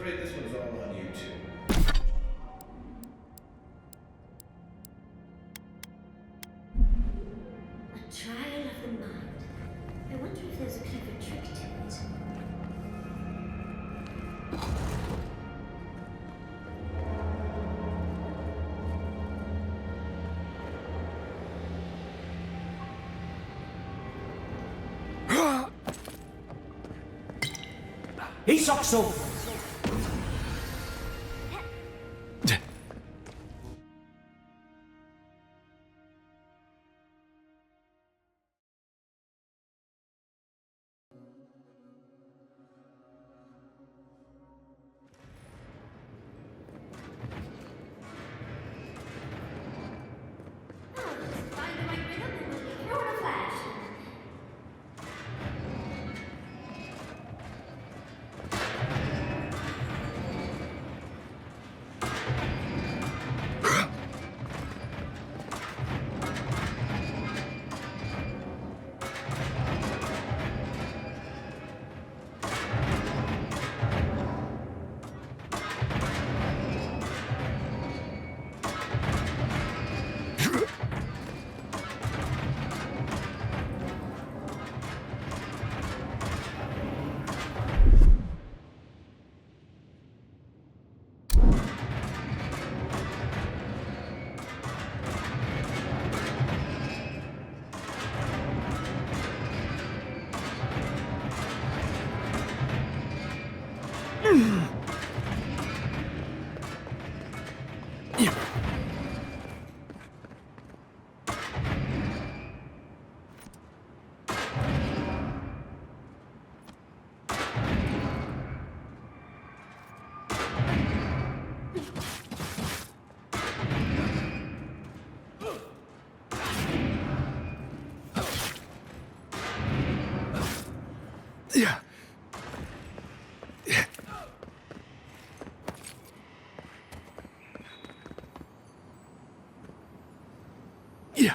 afraid this one's all on you two. A trial of the mind. I wonder if there's a clever trick to it. Isokso! Yeah. Yeah.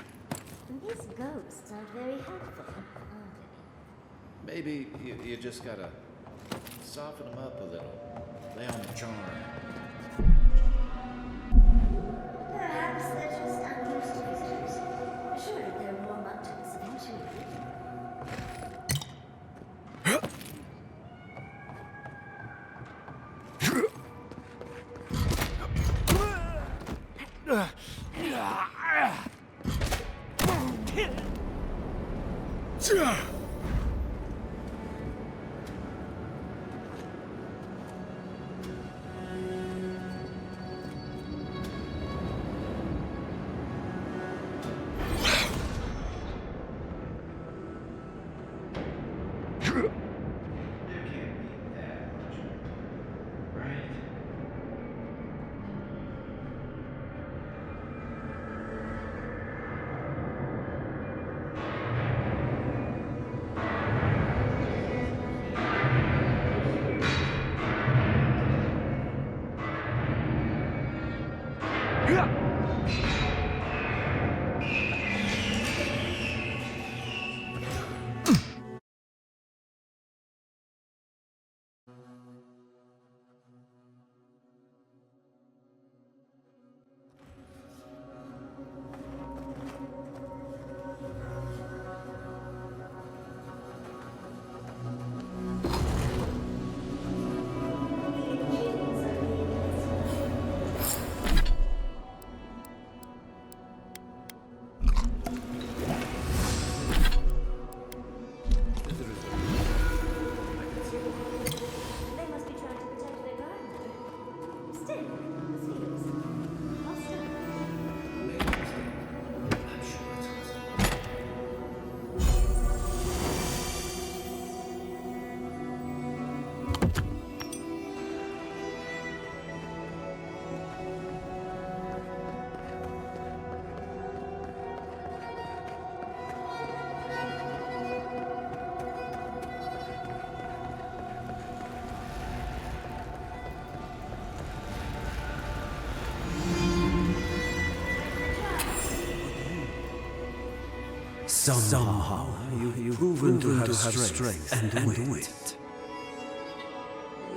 These ghosts aren't very helpful, are they? Maybe you just gotta soften them up a little. Lay on the charm. Perhaps they're just unused to visitors. Surely they'll warm up to this eventually. Somehow you've proven to have strength and wit.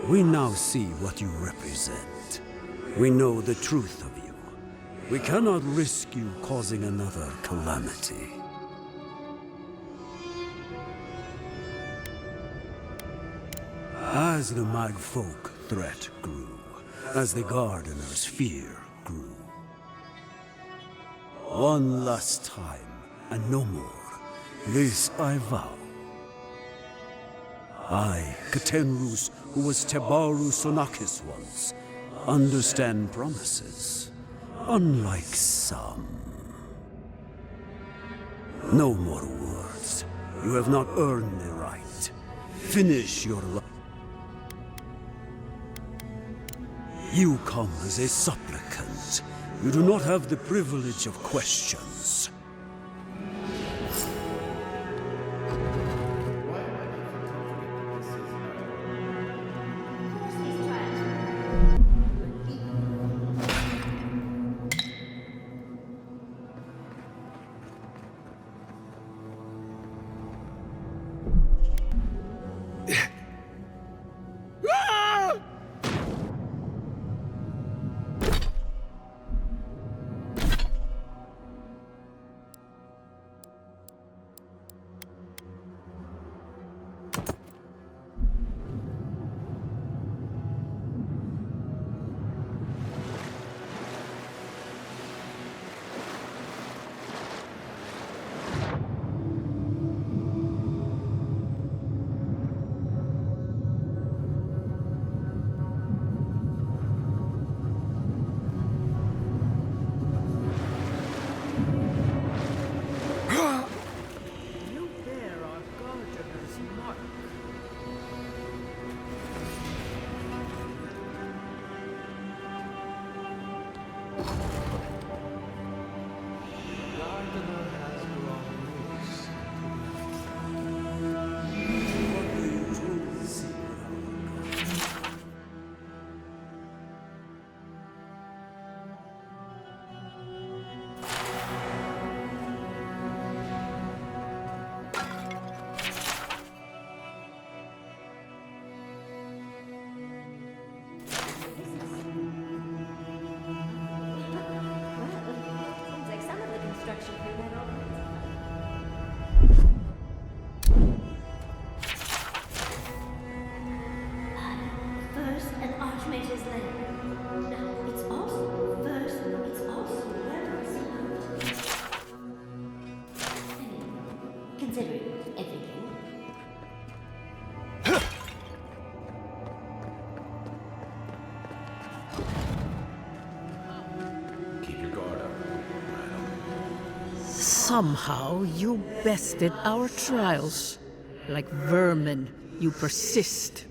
We now see what you represent. We know the truth of you. We cannot risk you causing another calamity. As the Magfolk threat grew, as the Gardener's fear grew, one last time, and no more, this I vow. I, Katenrus, who was Tebaru Sonakis once, understand promises, unlike some. No more words. You have not earned the right. Finish your life. You come as a supplicant. You do not have the privilege of questions. Why am I not confident that this is Of course these trials You bear our Gardener's mark. Gardener has grown loose. What do you truly see? Seems like some of the construction crew had all kinds of fun. First, an Archmage's land. Now, it's also where it's considering everything. keep your guard up, madam. Somehow you bested our trials. Like vermin, you persist.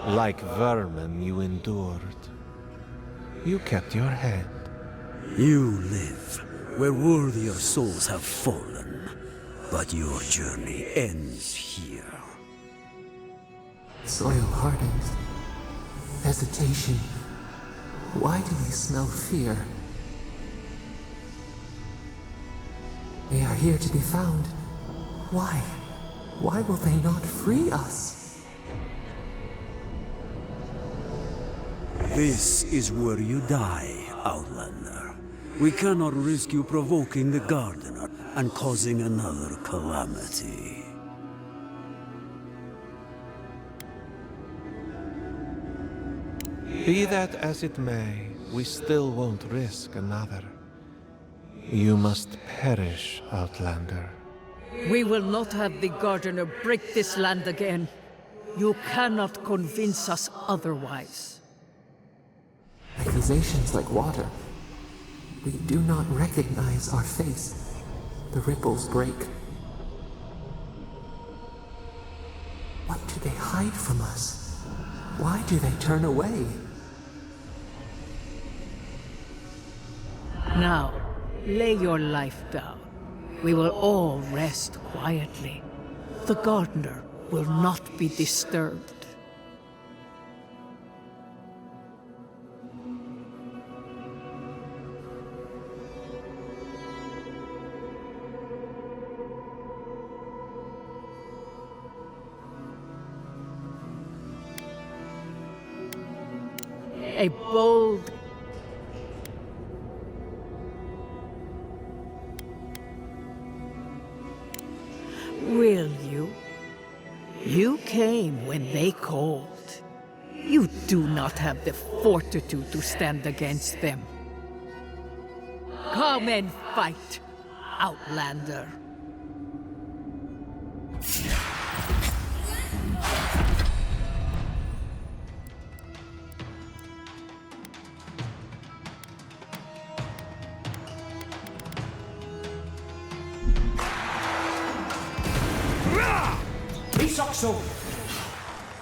Like vermin, you endured. You kept your head. You live where worthier souls have fallen, but your journey ends here. Soil hardens. Hesitation. Why do they smell fear? They are here to be found. Why? Why will they not free us? This is where you die, Outlander. We cannot risk you provoking the Gardener and causing another calamity. Be that as it may, we still won't risk another. You must perish, Outlander. We will not have the Gardener break this land again. You cannot convince us otherwise. Accusations like water. We do not recognize our face. The ripples break. What do they hide from us? Why do they turn away? Now, lay your life down. We will all rest quietly. The Gardener will not be disturbed. a bold... Will you? You came when they called. You do not have the fortitude to stand against them. Come and fight, Outlander. Isakso!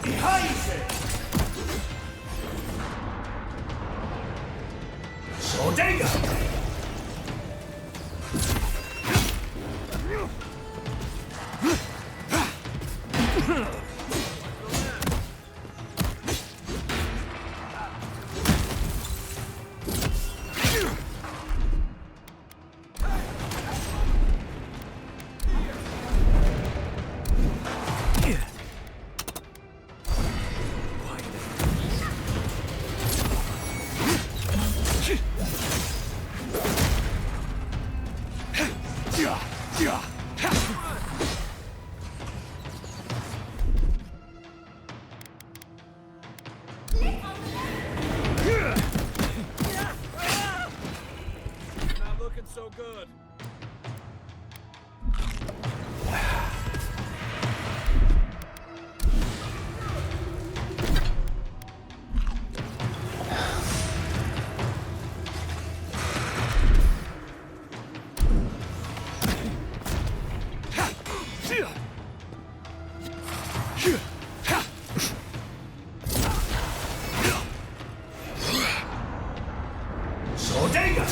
Ihaise! Sodega! Not looking so good. Sodega!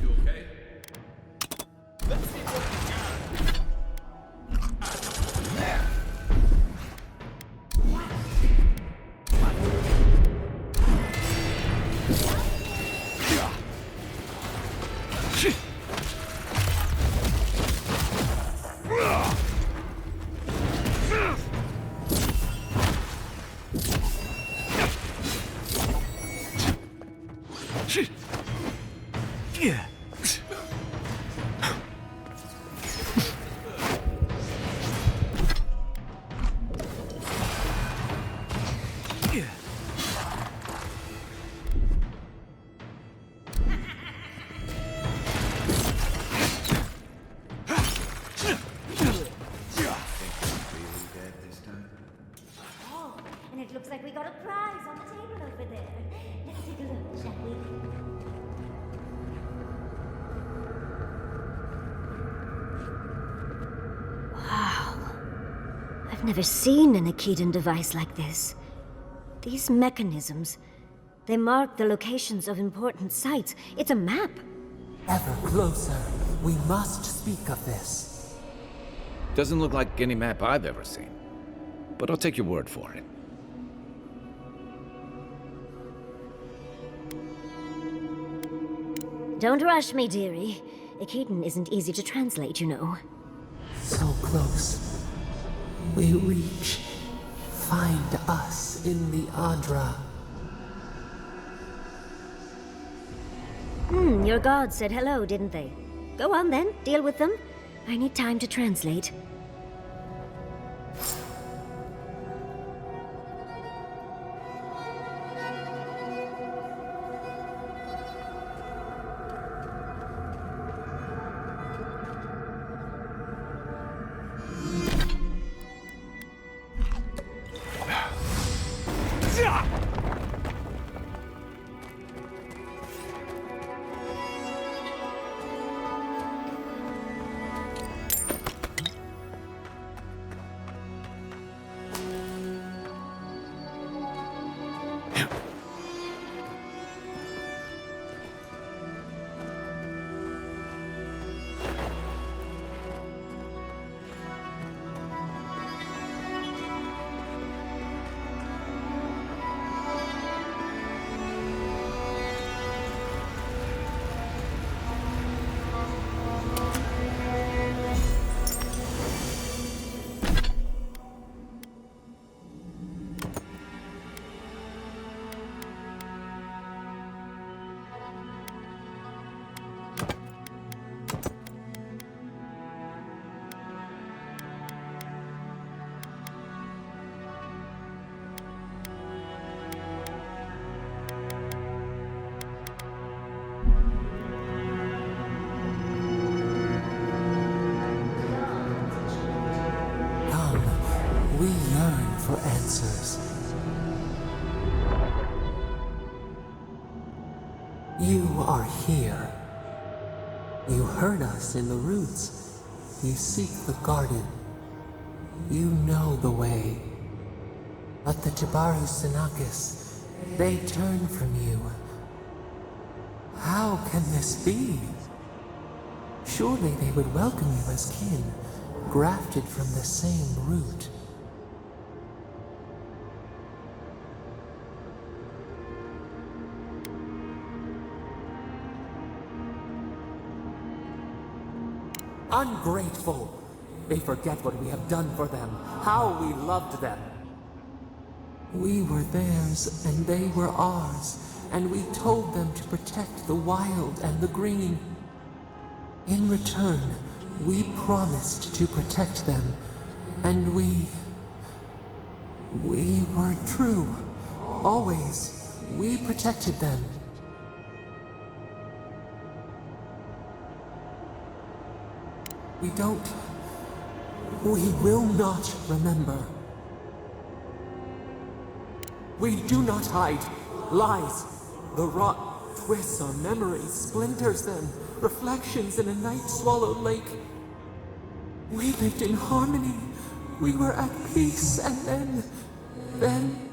You okay? Oh, and it looks like we got a prize on the table over there. Let's take a look, shall we? Wow. I've never seen an Akedan device like this. These mechanisms, they mark the locations of important sites. It's a map. Ever closer. We must speak of this. Doesn't look like any map I've ever seen. But I'll take your word for it. Don't rush me, dearie. Akedan isn't easy to translate, you know. So close. We reach. Find us in the Adra. Your gods said hello, didn't they? Go on then, deal with them. I need time to translate. for answers. You are here. You heard us in the roots. You seek the garden. You know the way. But the Jabaru Sinakis, they turn from you. How can this be? Surely they would welcome you as kin, grafted from the same root. Ungrateful! They forget what we have done for them, how we loved them. We were theirs, and they were ours, and we told them to protect the wild and the green. In return, we promised to protect them, and we were true. Always, we protected them. We will not remember. We do not hide. Lies. The rot twists our memories, splinters them, reflections in a night-swallowed lake. We lived in harmony. We were at peace, and then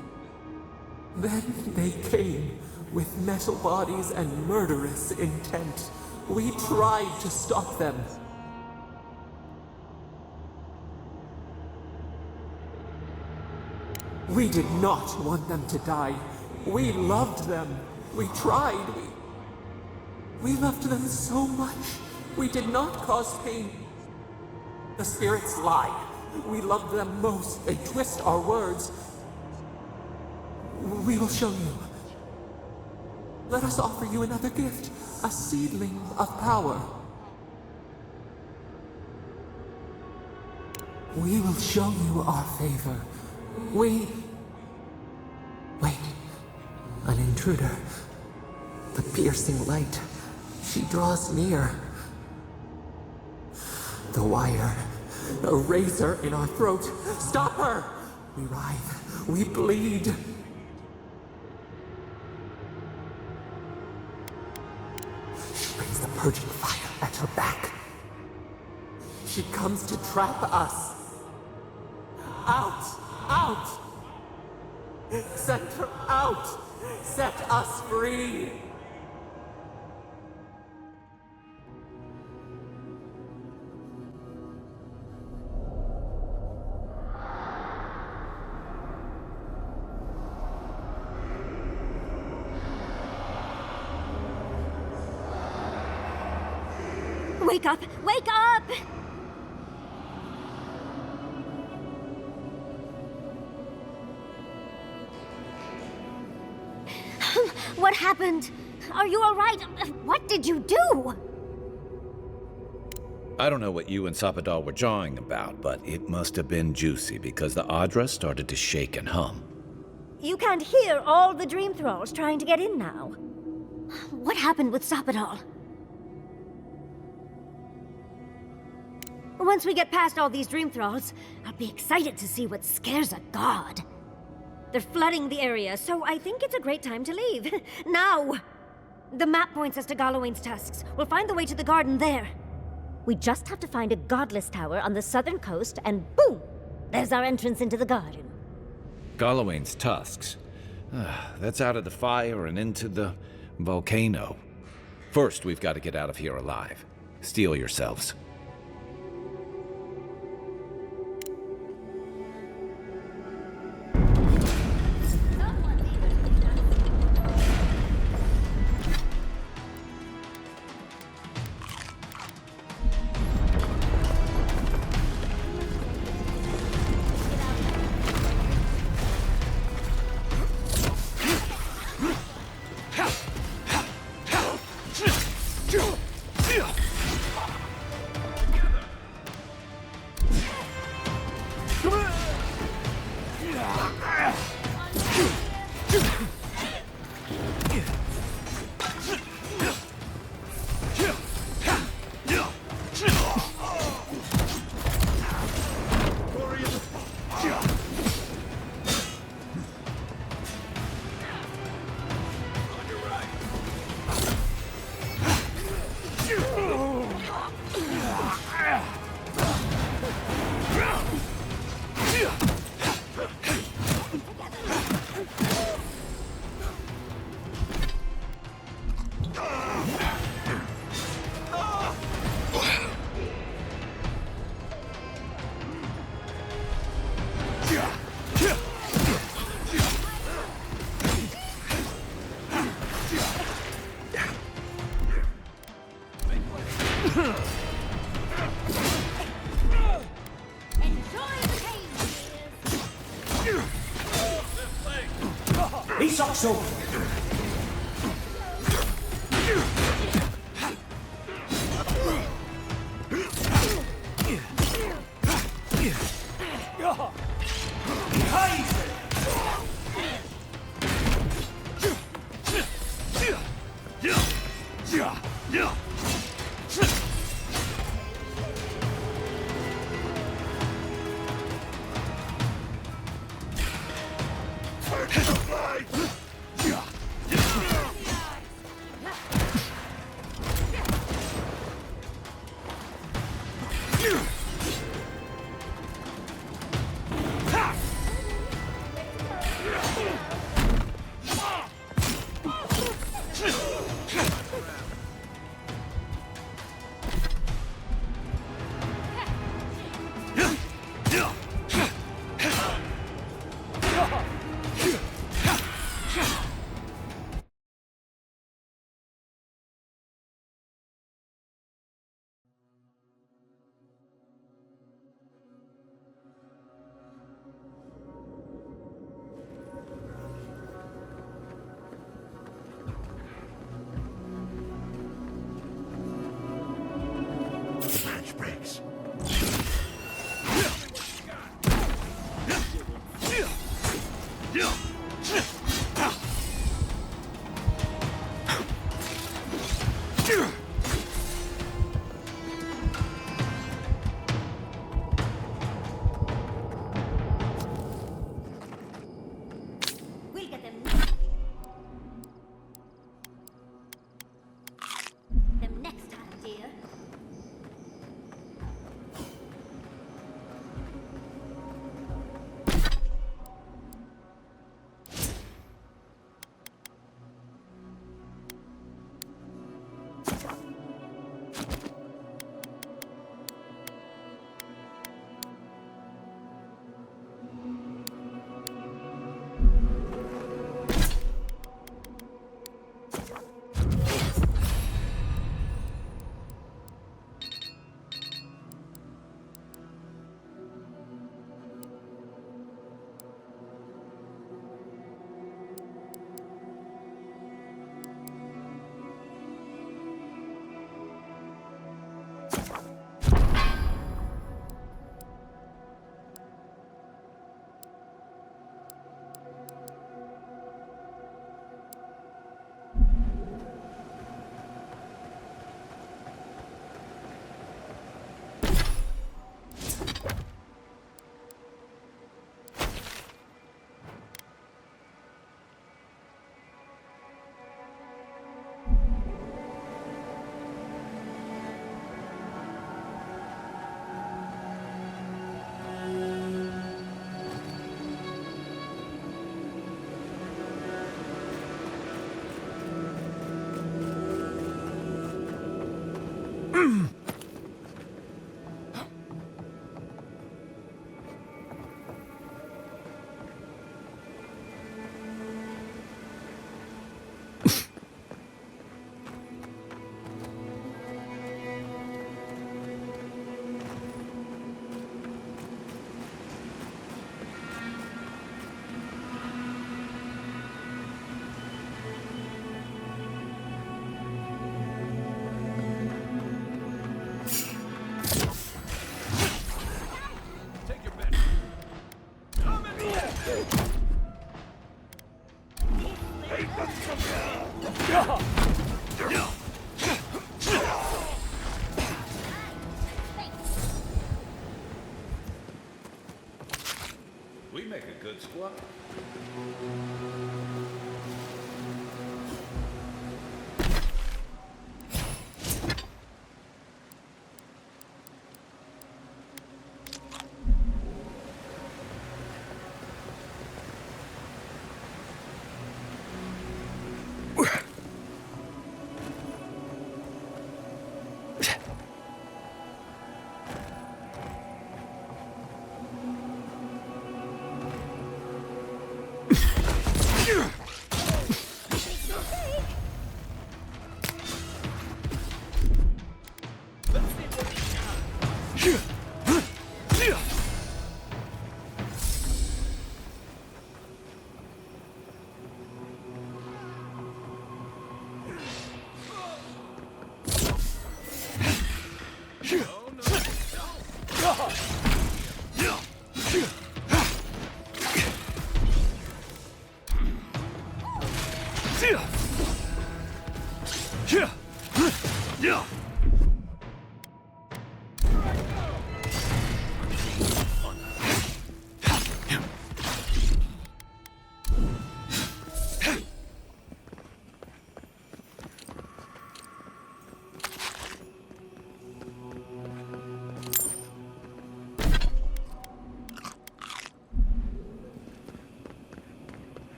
they came with metal bodies and murderous intent. We tried to stop them. We did not want them to die. We loved them. We tried. We loved them so much. We did not cause pain. The spirits lie. We loved them most. They twist our words. We will show you. Let us offer you another gift. A seedling of power. We will show you our favor. Wait. An intruder. The piercing light. She draws near. The wire. A razor in our throat. Stop her! We writhe. We bleed. She brings the purging fire at her back. She comes to trap us. Out! Out! Send her out! Set us free! Wake up! Wake up! What happened? Are you all right? What did you do? I don't know what you and Sapadal were jawing about, but it must have been juicy because the Adra started to shake and hum. You can't hear all the dream thralls trying to get in now. What happened with Sapadal? Once we get past all these dream thralls, I'll be excited to see what scares a god. They're flooding the area, so I think it's a great time to leave. Now! The map points us to Galawain's tusks. We'll find the way to the garden there. We just have to find a godless tower on the southern coast, and boom! There's our entrance into the garden. Galawain's tusks. That's out of the fire and into the volcano. First, we've got to get out of here alive. Steel yourselves. Saxo! Breaks. We'll get them. Them next time, dear. We make a good squad.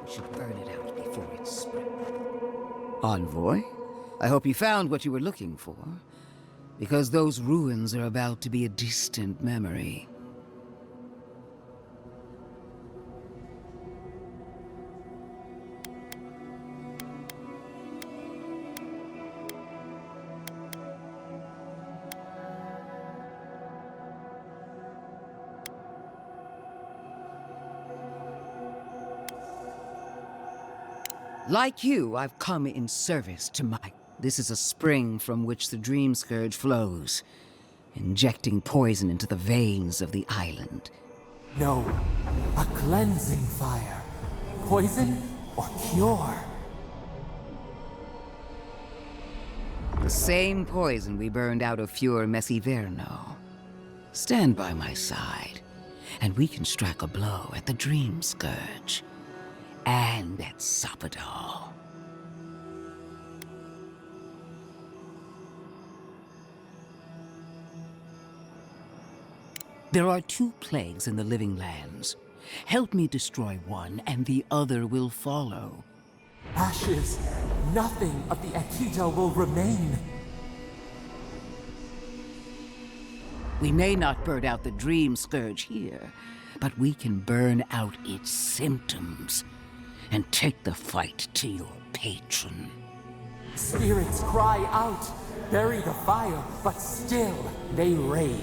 Should burn it out before it's spread. Envoy, I hope you found what you were looking for, because those ruins are about to be a distant memory. Like you, I've come in service to my... This is a spring from which the Dream Scourge flows, injecting poison into the veins of the island. No, a cleansing fire. Poison or cure? The same poison we burned out of Fure Messiverno. Stand by my side, and we can strike a blow at the Dream Scourge. And at Sapadal. There are two plagues in the living lands. Help me destroy one, and the other will follow. Ashes. Nothing of the Akita will remain. We may not burn out the Dream Scourge here, but we can burn out its symptoms and take the fight to your patron. Spirits cry out, bury the fire, but still they rage.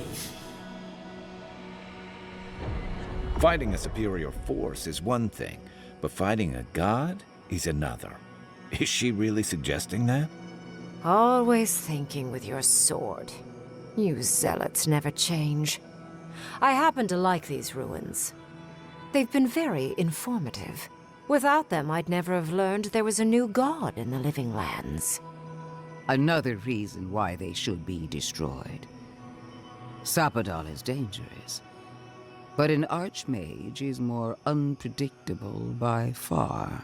Fighting a superior force is one thing, but fighting a god is another. Is she really suggesting that? Always thinking with your sword. You zealots never change. I happen to like these ruins. They've been very informative. Without them, I'd never have learned there was a new god in the living lands. Another reason why they should be destroyed. Sapadal is dangerous, but an archmage is more unpredictable by far.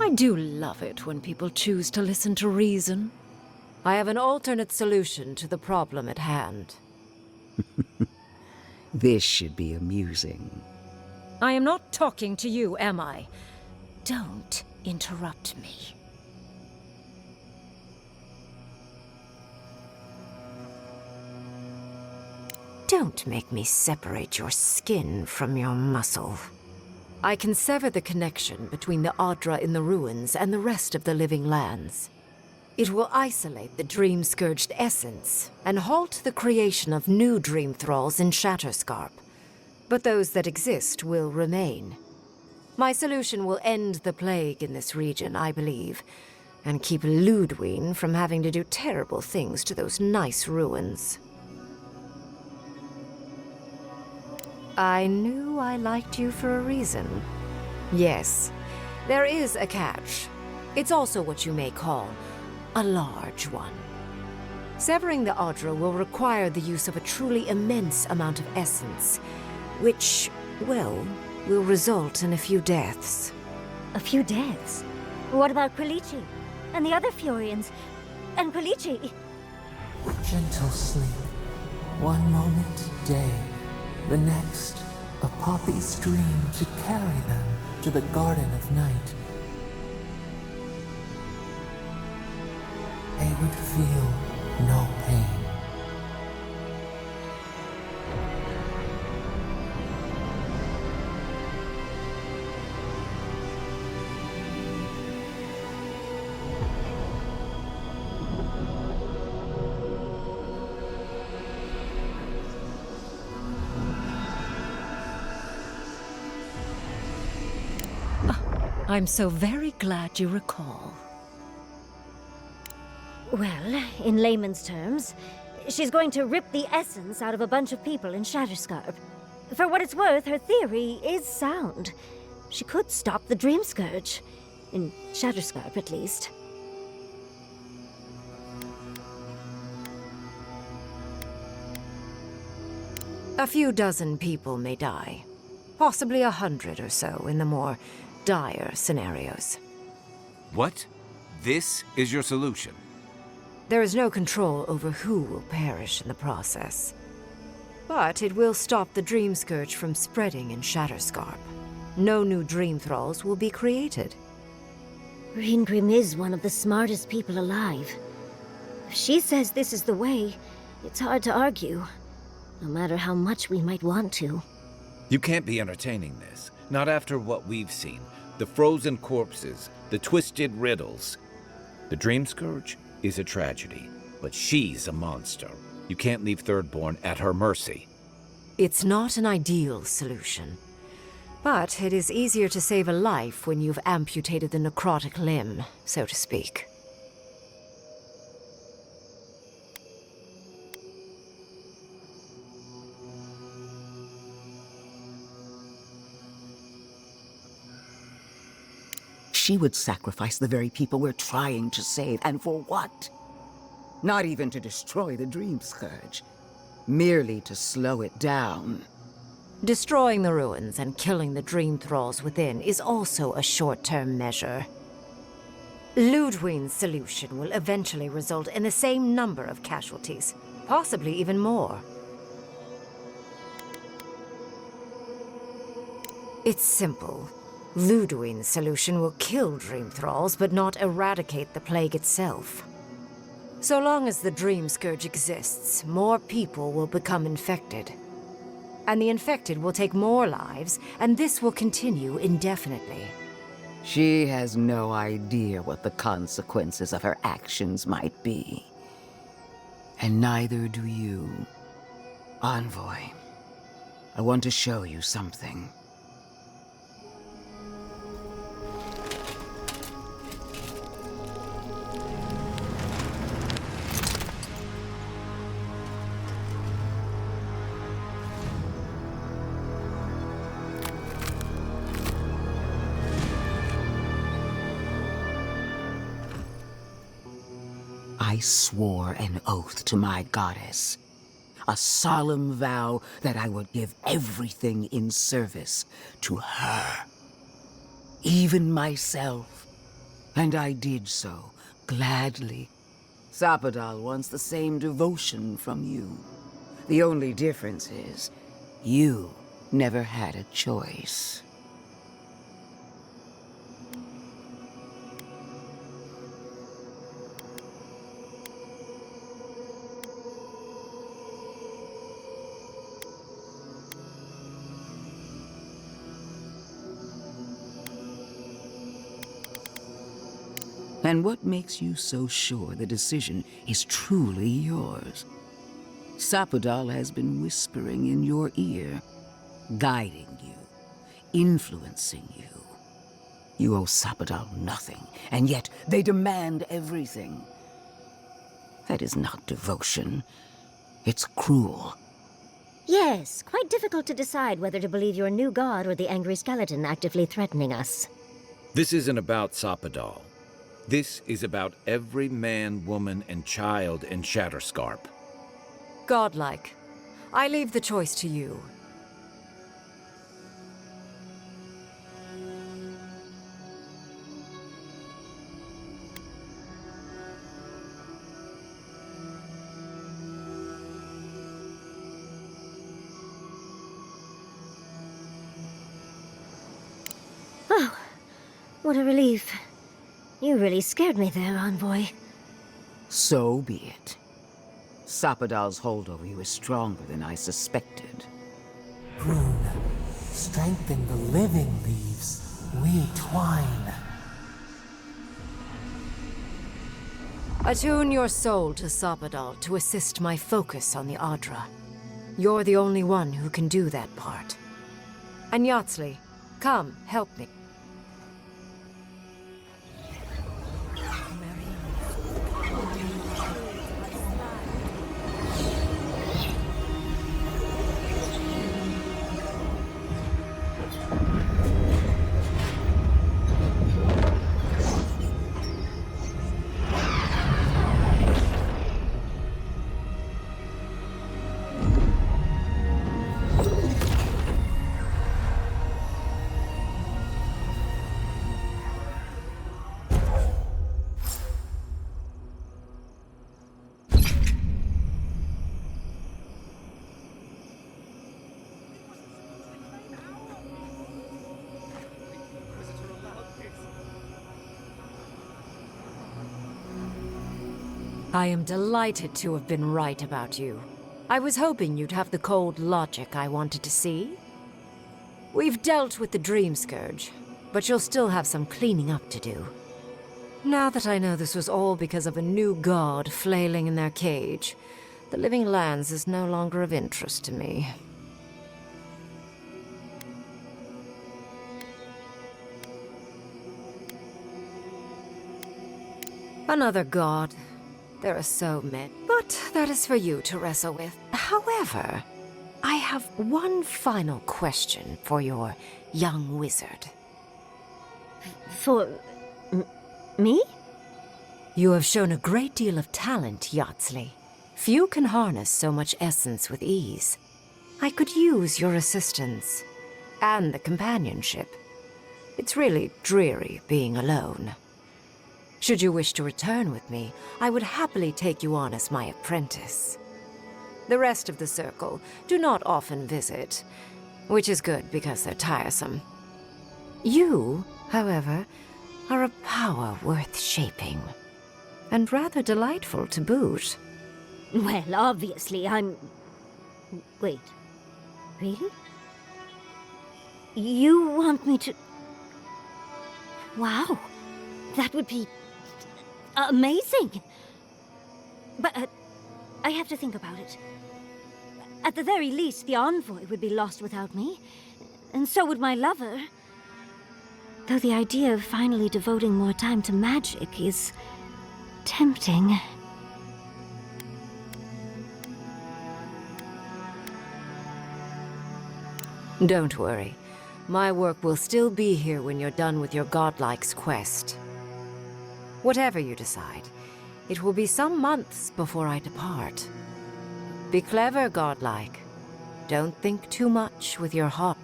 I do love it when people choose to listen to reason. I have an alternate solution to the problem at hand. This should be amusing. I am not talking to you, am I? Don't interrupt me. Don't make me separate your skin from your muscle. I can sever the connection between the Adra in the ruins and the rest of the living lands. It will isolate the dream-scourged essence and halt the creation of new dream thralls in Shatterscarp. But those that exist will remain. My solution will end the plague in this region, I believe, and keep Ludwine from having to do terrible things to those nice ruins. I knew I liked you for a reason. Yes, there is a catch. It's also what you may call a large one. Severing the Adra will require the use of a truly immense amount of essence, which, well, will result in a few deaths. A few deaths? What about Quilichi? And the other Furians? And Quilichi? Gentle sleep. One moment, day. The next, a poppy's dream to carry them to the Garden of Night. They would feel no pain. I'm so very glad you recall. Well, in layman's terms, she's going to rip the essence out of a bunch of people in Shatterscarp. For what it's worth, her theory is sound. She could stop the Dream Scourge. In Shatterscarp, at least. A few dozen people may die. Possibly 100 or so in the more dire scenarios. What? This is your solution? There is no control over who will perish in the process. But it will stop the Dream Scourge from spreading in Shatterscarp. No new Dream Thralls will be created. Reengrim is one of the smartest people alive. If she says this is the way, it's hard to argue. No matter how much we might want to. You can't be entertaining this. Not after what we've seen. The frozen corpses, the twisted riddles. The Dream Scourge is a tragedy, but she's a monster. You can't leave Thirdborn at her mercy. It's not an ideal solution. But it is easier to save a life when you've amputated the necrotic limb, so to speak. She would sacrifice the very people we're trying to save, and for what? Not even to destroy the Dream Scourge. Merely to slow it down. Destroying the ruins and killing the Dream Thralls within is also a short-term measure. Ludwig's solution will eventually result in the same number of casualties, possibly even more. It's simple. Ludwig's solution will kill Dream Thralls, but not eradicate the plague itself. So long as the Dream Scourge exists, more people will become infected. And the infected will take more lives, and this will continue indefinitely. She has no idea what the consequences of her actions might be. And neither do you. Envoy, I want to show you something. I swore an oath to my goddess. A solemn vow that I would give everything in service to her. Even myself. And I did so, gladly. Sapadal wants the same devotion from you. The only difference is, you never had a choice. And what makes you so sure the decision is truly yours? Sapadal has been whispering in your ear, guiding you, influencing you. You owe Sapadal nothing, and yet they demand everything. That is not devotion. It's cruel. Yes, quite difficult to decide whether to believe your new god or the angry skeleton actively threatening us. This isn't about Sapadal. This is about every man, woman, and child in Shatterscarp. Godlike. I leave the choice to you. Oh, what a relief. You really scared me there, Envoy. So be it. Sapadal's hold over you is stronger than I suspected. Rune, strengthen the living leaves. We twine. Attune your soul to Sapadal to assist my focus on the Adra. You're the only one who can do that part. And Yatsley, come, help me. I am delighted to have been right about you. I was hoping you'd have the cold logic I wanted to see. We've dealt with the Dream Scourge, but you'll still have some cleaning up to do. Now that I know this was all because of a new god flailing in their cage, the Living Lands is no longer of interest to me. Another god. There are so many, but that is for you to wrestle with. However, I have one final question for your young wizard. For... me? You have shown a great deal of talent, Yatsley. Few can harness so much essence with ease. I could use your assistance. And the companionship. It's really dreary being alone. Should you wish to return with me, I would happily take you on as my apprentice. The rest of the circle do not often visit, which is good because they're tiresome. You, however, are a power worth shaping, and rather delightful to boot. Well, obviously, I'm... Wait. Really? You want me to... Wow. That would be... amazing! But, I have to think about it. At the very least, the Envoy would be lost without me, and so would my lover. Though the idea of finally devoting more time to magic is... tempting. Don't worry. My work will still be here when you're done with your godlike's quest. Whatever you decide, it will be some months before I depart. Be clever, godlike. Don't think too much with your heart.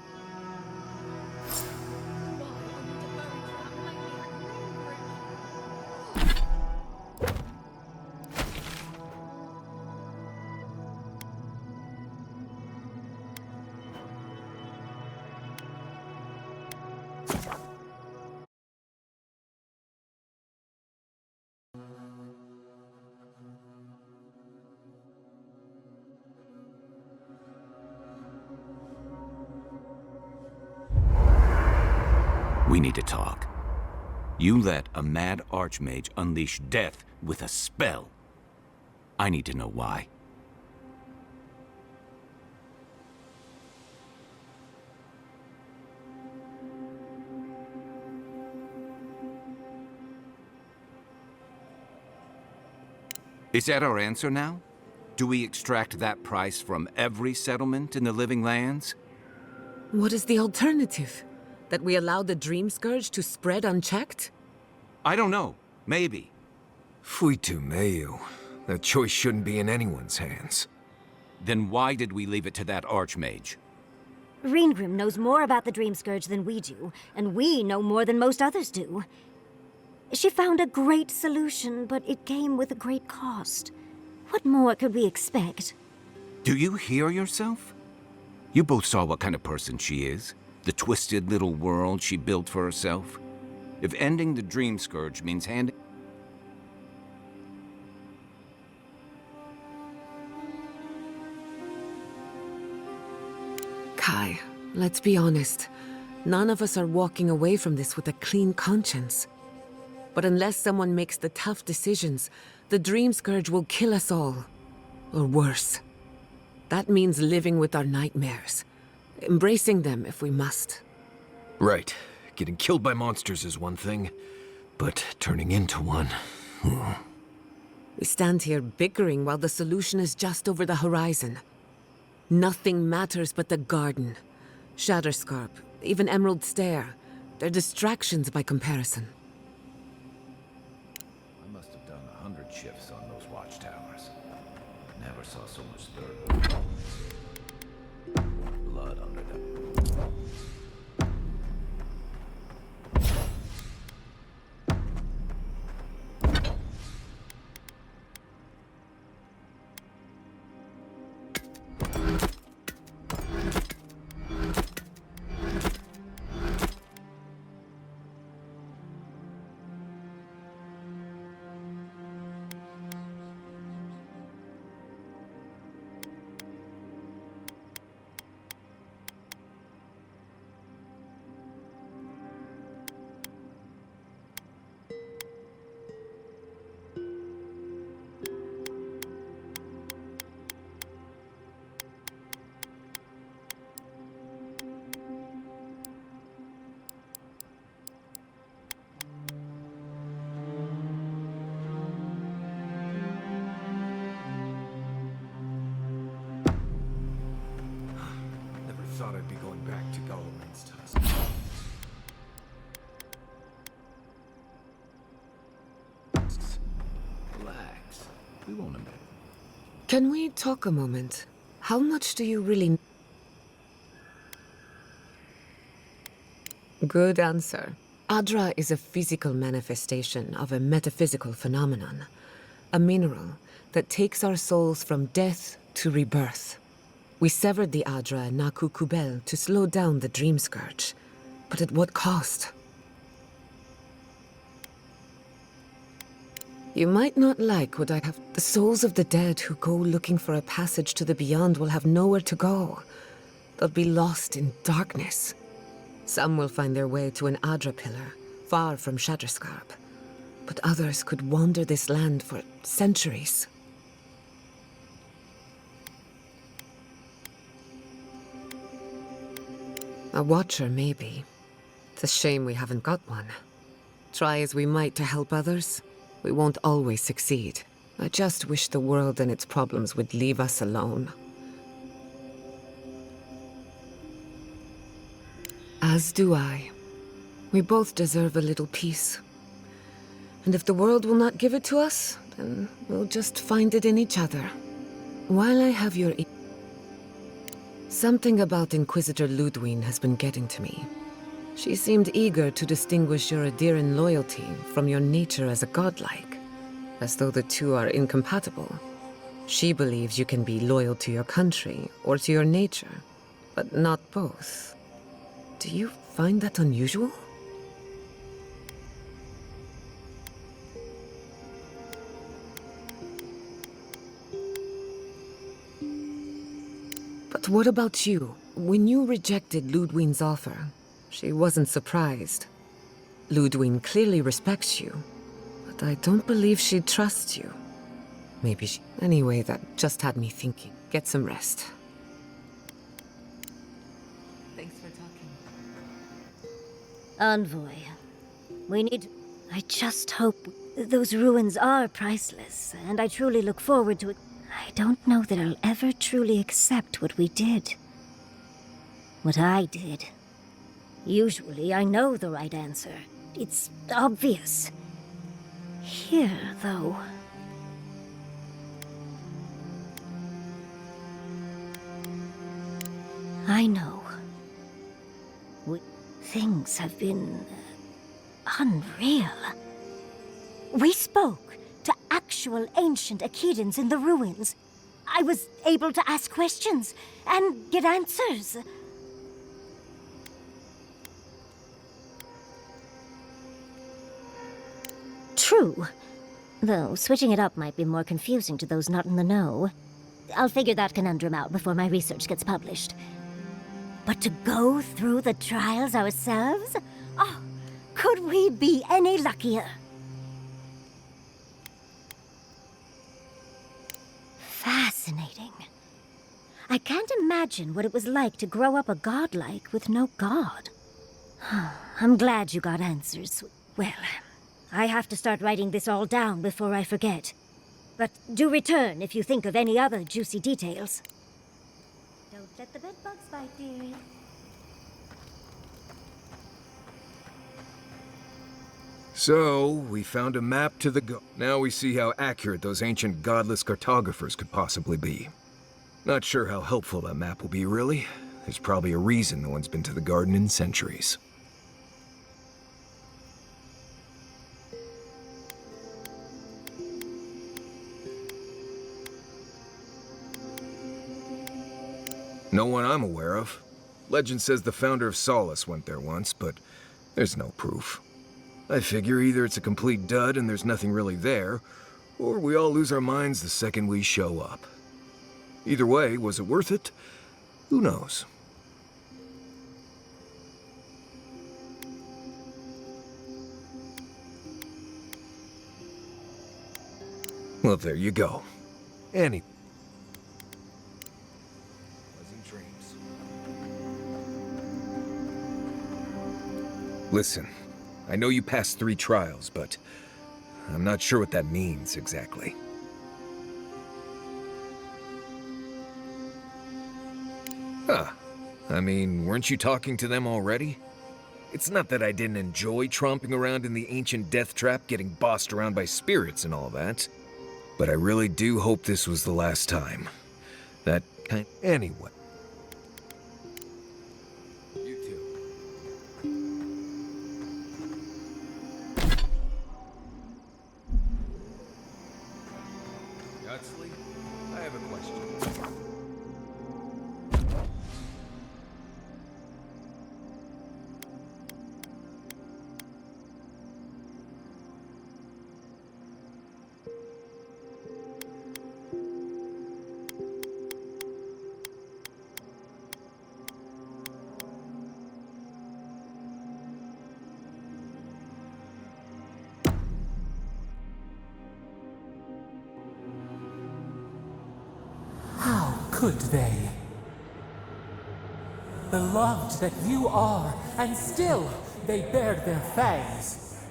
We need to talk. You let a mad archmage unleash death with a spell. I need to know why. Is that our answer now? Do we extract that price from every settlement in the Living Lands? What is the alternative? That we allow the Dream Scourge to spread unchecked? I don't know. Maybe. Fuitu Mayu. That choice shouldn't be in anyone's hands. Then why did we leave it to that archmage? Reengrim knows more about the Dream Scourge than we do, and we know more than most others do. She found a great solution, but it came with a great cost. What more could we expect? Do you hear yourself? You both saw what kind of person she is. The twisted little world she built for herself. If ending the Dream Scourge means handing... Kai, let's be honest. None of us are walking away from this with a clean conscience. But unless someone makes the tough decisions, the Dream Scourge will kill us all. Or worse. That means living with our nightmares. Embracing them if we must. Right. Getting killed by monsters is one thing, but turning into one... We stand here bickering while the solution is just over the horizon. Nothing matters but the garden. Shatterscarp, even Emerald Stair. They're distractions by comparison. I must have done 100 shifts on those watchtowers. Never saw so much dirt. Blood under them. Thought I'd be going back to Galloway's task. Relax. We won't admit. Can we talk a moment? How much do you really... Good answer. Adra is a physical manifestation of a metaphysical phenomenon. A mineral that takes our souls from death to rebirth. We severed the Adra and Naku Kubel to slow down the Dream Scourge. But at what cost? You might not like what I have... The souls of the dead who go looking for a passage to the beyond will have nowhere to go. They'll be lost in darkness. Some will find their way to an Adra pillar, far from Shatterscarp. But others could wander this land for centuries. A watcher, maybe. It's a shame we haven't got one. Try as we might to help others, we won't always succeed. I just wish the world and its problems would leave us alone. As do I. We both deserve a little peace. And if the world will not give it to us, then we'll just find it in each other. While I have your ear... Something about Inquisitor Ludwine has been getting to me. She seemed eager to distinguish your Adiran loyalty from your nature as a godlike, as though the two are incompatible. She believes you can be loyal to your country or to your nature, but not both. Do you find that unusual? But what about you? When you rejected Ludwine's offer, she wasn't surprised. Ludwine clearly respects you, but I don't believe she trusts you. Maybe she... Anyway, that just had me thinking. Get some rest. Thanks for talking. Envoy, we need... I just hope those ruins are priceless, and I truly look forward to it. I don't know that I'll ever truly accept what we did. What I did. Usually I know the right answer. It's obvious. here, though. I know. Things have been unreal. We spoke to actual ancient Akidans in the ruins. I was able to ask questions and get answers. True. Though switching it up might be more confusing to those not in the know. I'll figure that conundrum out before my research gets published. But to go through the trials ourselves? Oh, could we be any luckier? Fascinating. I can't imagine what it was like to grow up a godlike with no god. I'm glad you got answers. Well, I have to start writing this all down before I forget. But do return if you think of any other juicy details. Don't let the bedbugs bite, dearie. So, we found a map to the Now we see how accurate those ancient godless cartographers could possibly be. Not sure how helpful that map will be, really. There's probably a reason no one's been to the garden in centuries. No one I'm aware of. Legend says the founder of Solace went there once, but there's no proof. I figure either it's a complete dud and there's nothing really there, or we all lose our minds the second we show up. Either way, was it worth it? Who knows? Well, there you go. Pleasant dreams. Listen, I know you passed 3 trials, but I'm not sure what that means exactly. Huh. I mean, weren't you talking to them already? It's not that I didn't enjoy tromping around in the ancient death trap, getting bossed around by spirits and all that. But I really do hope this was the last time. That kind... Anyway. You too. Gutsley, I have a question. Could they? Beloved that you are, and still they bared their fangs.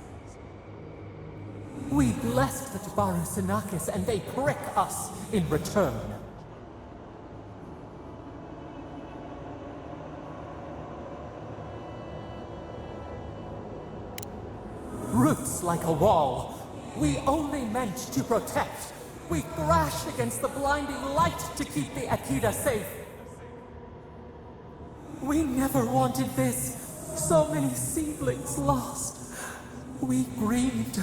We blessed the Tabaru Sinakis, and they prick us in return. Roots like a wall, we only meant to protect. We thrashed against the blinding light to keep the Akida safe. We never wanted this. So many seedlings lost. We grieved,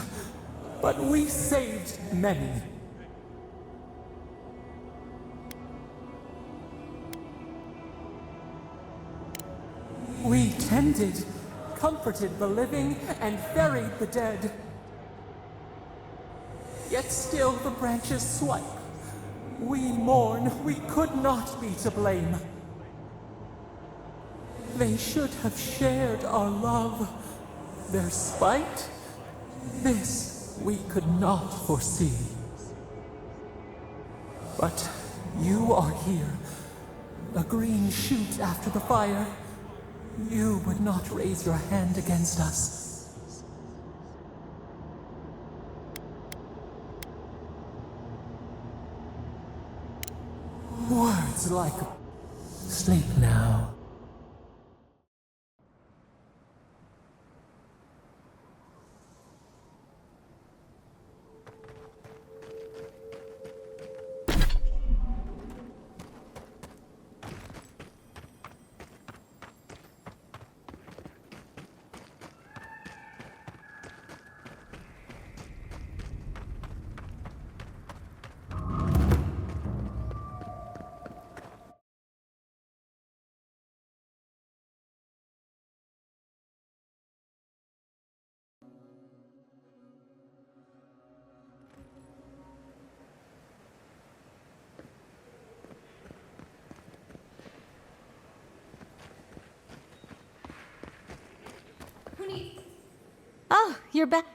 but we saved many. We tended, comforted the living, and buried the dead. Yet still the branches swipe. We mourn, we could not be to blame. They should have shared our love. Their spite, this we could not foresee. But you are here, a green shoot after the fire. You would not raise your hand against us. Words like... Sleep now. Oh, you're back.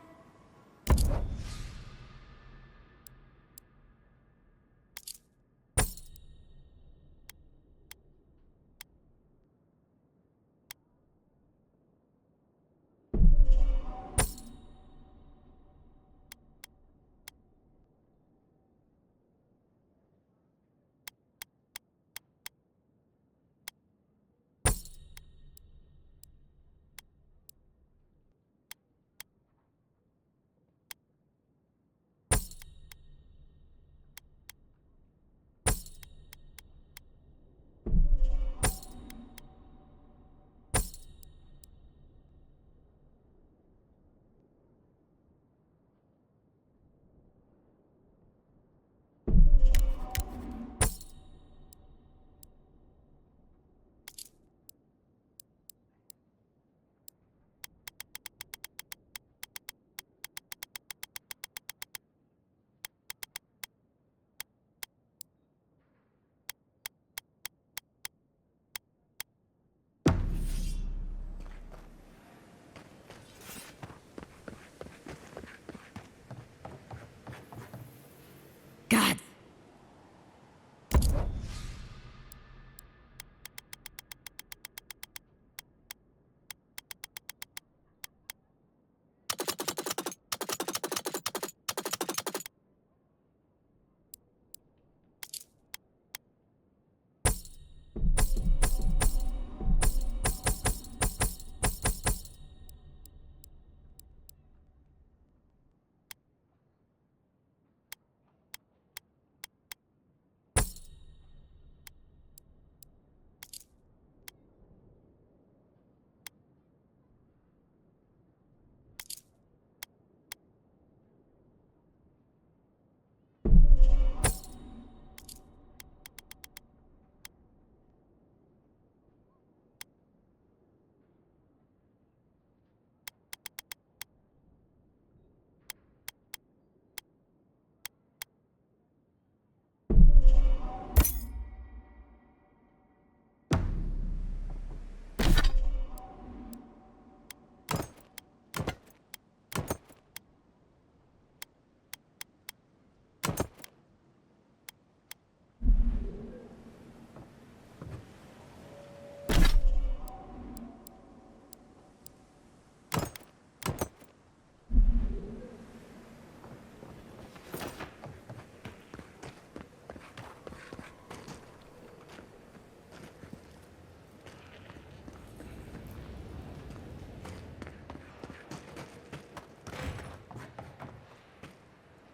God.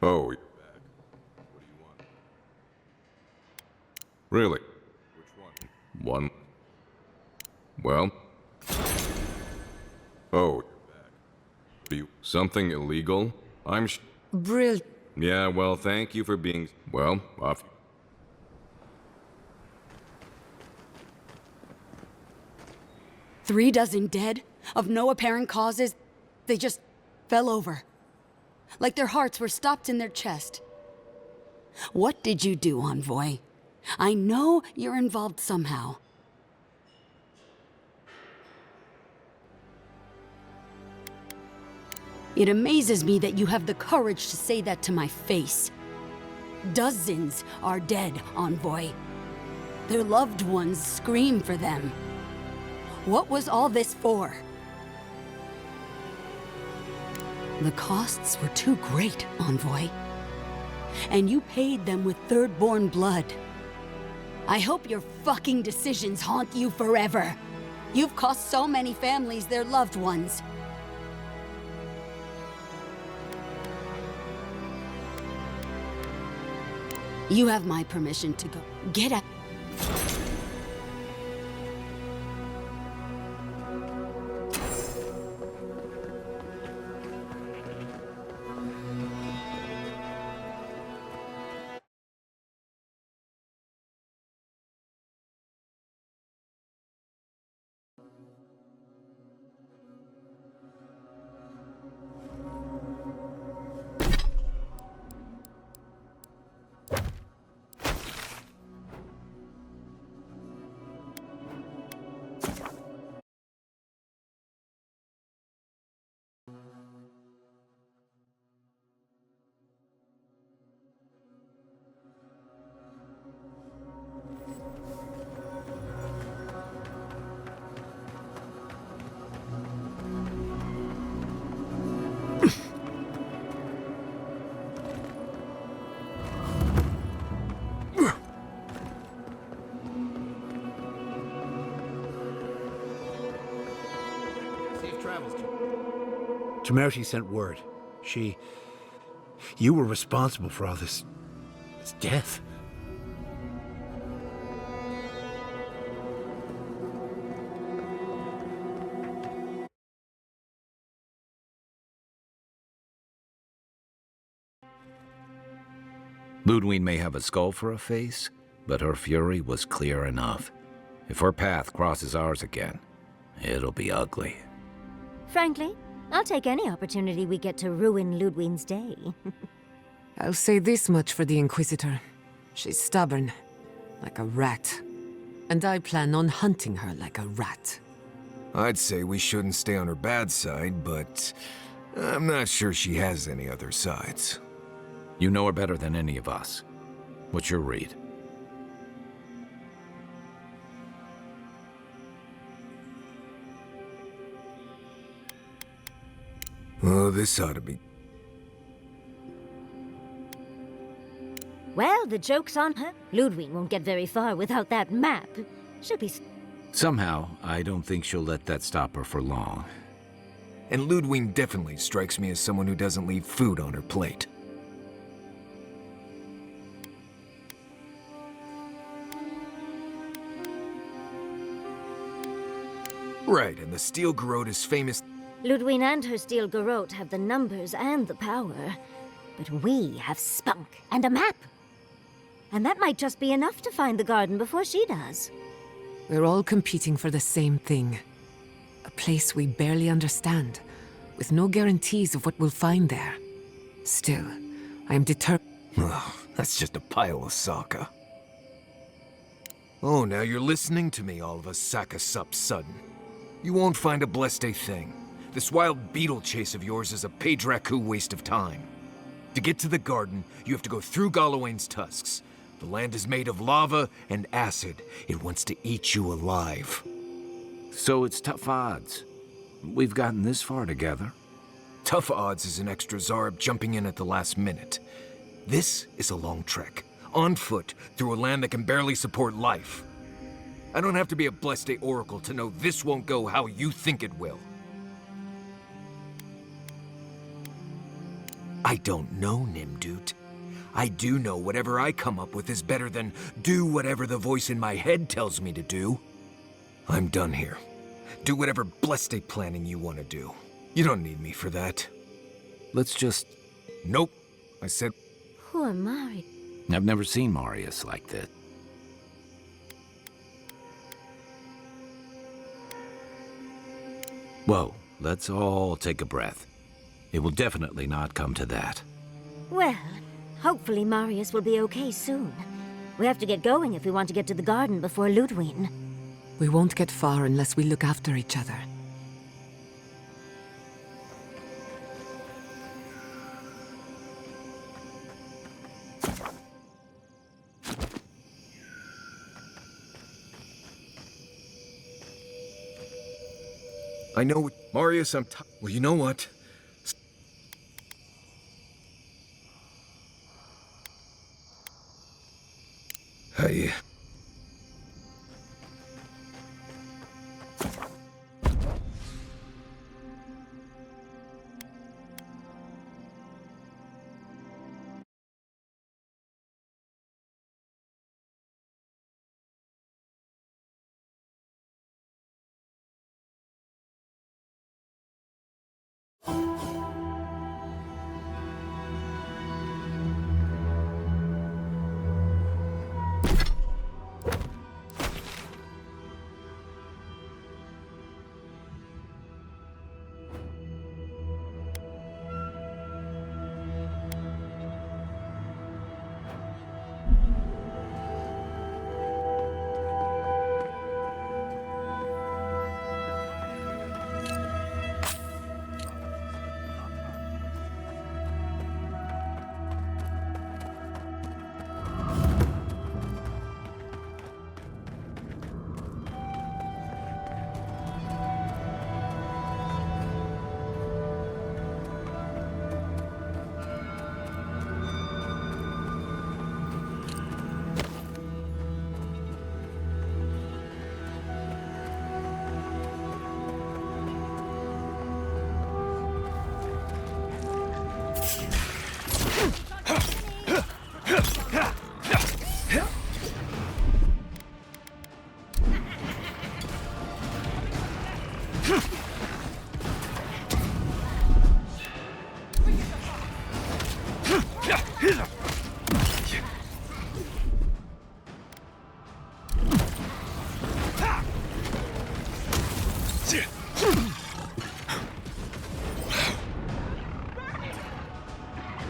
Oh, you're back. What do you want? Really? Which one? One. Well? Oh, you're back. Do you... Something illegal? Brilliant. Yeah, well, thank you for being... Well, off... 3 dozen dead, of no apparent causes. They just fell over. Like their hearts were stopped in their chest. What did you do, Envoy? I know you're involved somehow. It amazes me that you have the courage to say that to my face. Dozens are dead, Envoy. Their loved ones scream for them. What was all this for? The costs were too great, Envoy. And you paid them with third-born blood. I hope your fucking decisions haunt you forever. You've cost so many families their loved ones. You have my permission to go. Get out. Temerity sent word. You were responsible for all this death. Ludwig may have a skull for a face, but her fury was clear enough. If her path crosses ours again, it'll be ugly. Frankly, I'll take any opportunity we get to ruin Ludwig's day. I'll say this much for the Inquisitor. She's stubborn, like a rat. And I plan on hunting her like a rat. I'd say we shouldn't stay on her bad side, but I'm not sure she has any other sides. You know her better than any of us. What's your read? Oh, this ought to be... Well, the joke's on her. Ludwig won't get very far without that map. She'll be... Somehow, I don't think she'll let that stop her for long. And Ludwig definitely strikes me as someone who doesn't leave food on her plate. Right, and the Steel Garrote is famous... Ludwig and her steel garrote have the numbers and the power, but we have spunk and a map. And that might just be enough to find the garden before she does. We're all competing for the same thing. A place we barely understand, with no guarantees of what we'll find there. Still, I am determined. Oh, that's just a pile of Sokka. Oh, now you're listening to me, all of a sack of sup sudden. You won't find a blessed thing. This wild beetle chase of yours is a Padraku waste of time. To get to the garden, you have to go through Galawain's tusks. The land is made of lava and acid. It wants to eat you alive. So it's tough odds. We've gotten this far together. Tough odds is an extra Zarb jumping in at the last minute. This is a long trek, on foot, through a land that can barely support life. I don't have to be a Blessed Oracle to know this won't go how you think it will. I don't know, Nimdut. I do know whatever I come up with is better than do whatever the voice in my head tells me to do. I'm done here. Do whatever blessed planning you want to do. You don't need me for that. Let's just... Nope. I said... Poor Mari. I've never seen Marius like that. Whoa, let's all take a breath. It will definitely not come to that. Well, hopefully Marius will be okay soon. We have to get going if we want to get to the garden before Ludwig. We won't get far unless we look after each other. I know what... Marius, well, you know what? Hey...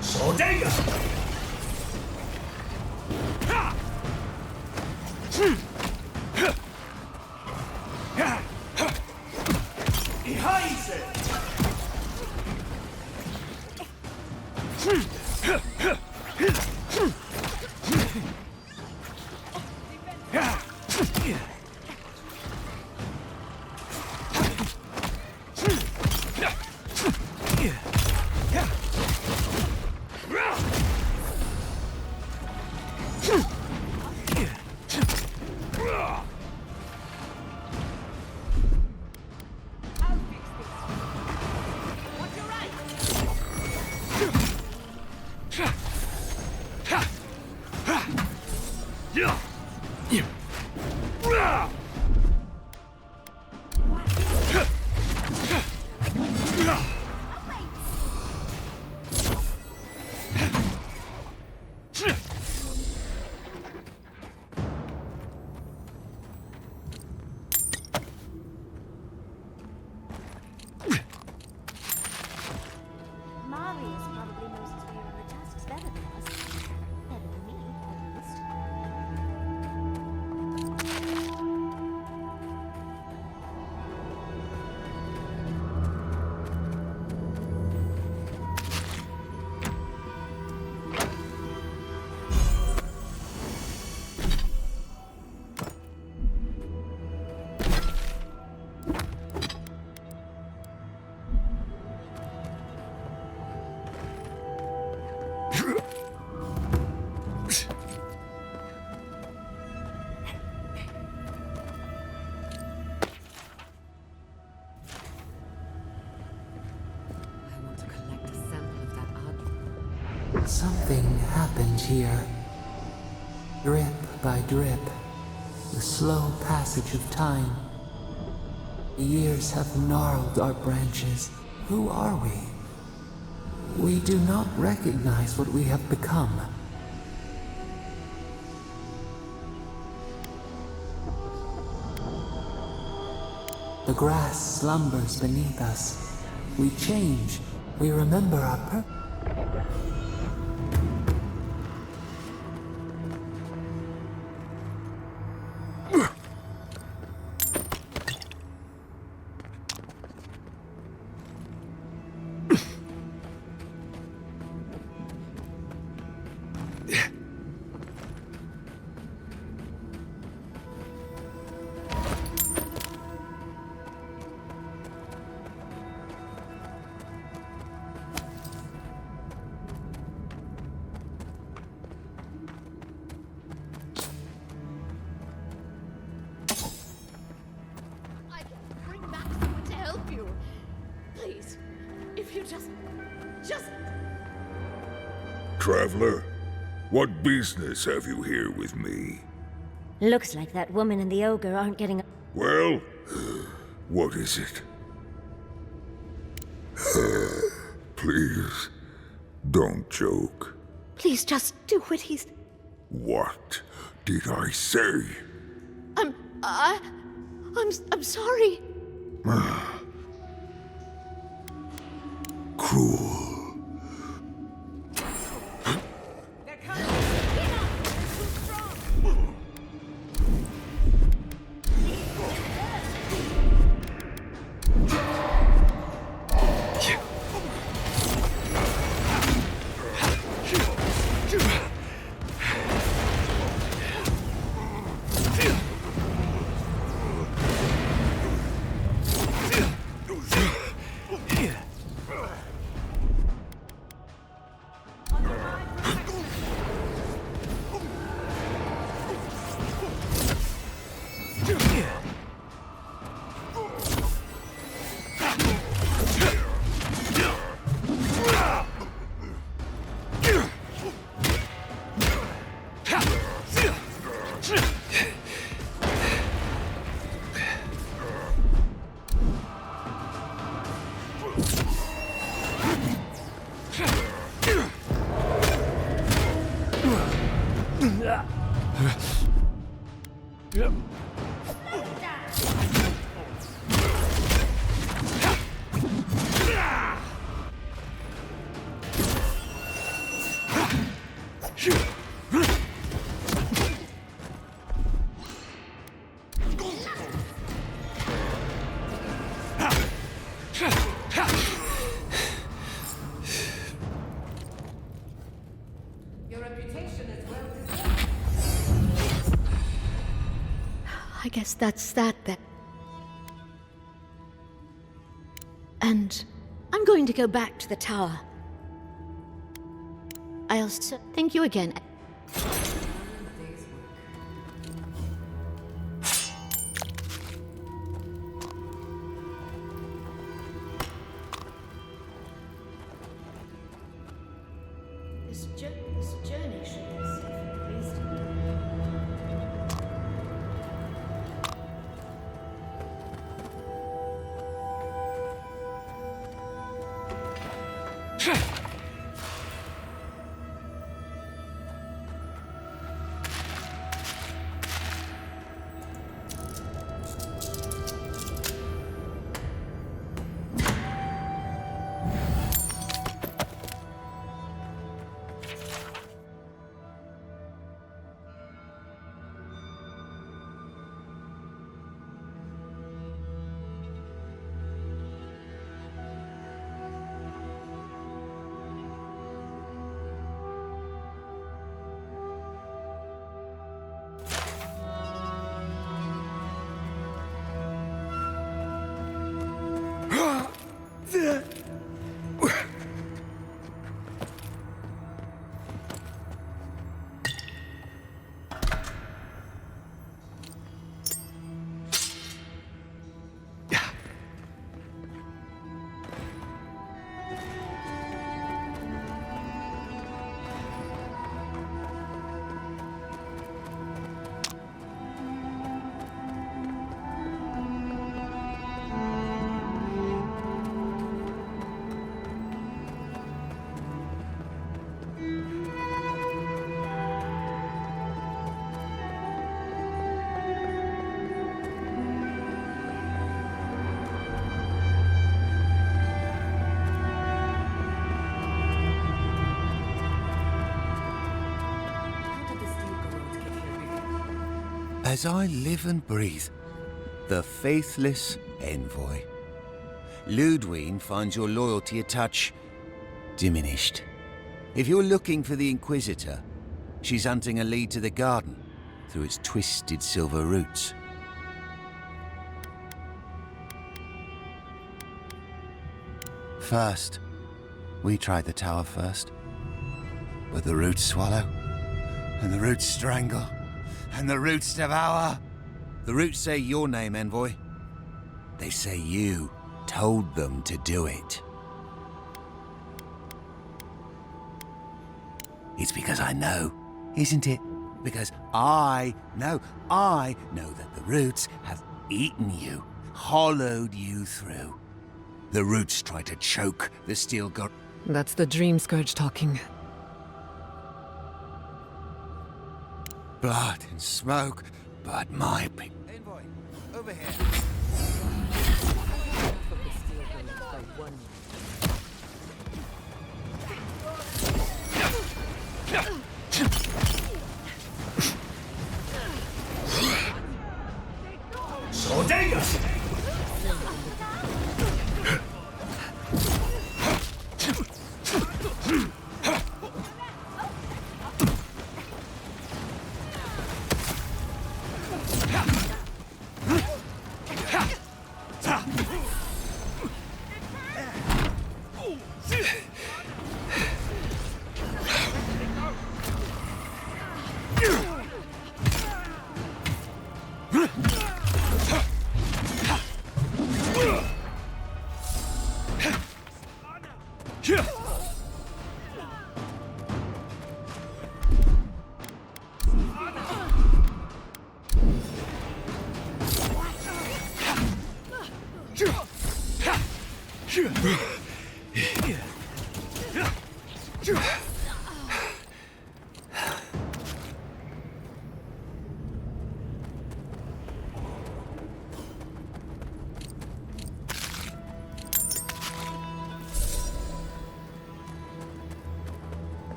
Shodega! Something happened here. Drip by drip, the slow passage of time. The years have gnarled our branches. Who are we? We do not recognize what we have become. The grass slumbers beneath us. We change. We remember our purpose. Traveler, what business have you here with me? Looks like that woman and the ogre aren't getting... Well, what is it? Please, don't joke. Please just do what he's... What did I say? I'm sorry. Cruel. I guess that's that then. And I'm going to go back to the tower. I'll thank you again. This journey should be safe at least. As I live and breathe, the faithless envoy. Ludwine finds your loyalty a touch diminished. If you're looking for the Inquisitor, she's hunting a lead to the garden through its twisted silver roots. First, we tried the tower first, but the roots swallow, and the roots strangle, and the roots devour. The roots say your name, envoy. They say you told them to do it. It's because I know, isn't it? Because I know that the roots have eaten you, hollowed you through. The roots try to choke the steel god. That's the Dream Scourge talking. Blood and smoke, but my people. Envoy, over here.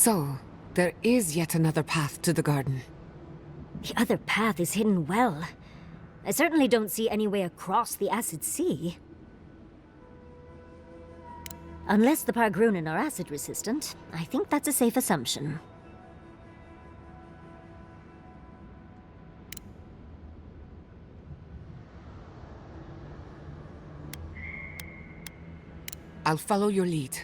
So, there is yet another path to the garden. The other path is hidden well. I certainly don't see any way across the Acid Sea. Unless the Pargrunen are acid resistant, I think that's a safe assumption. I'll follow your lead.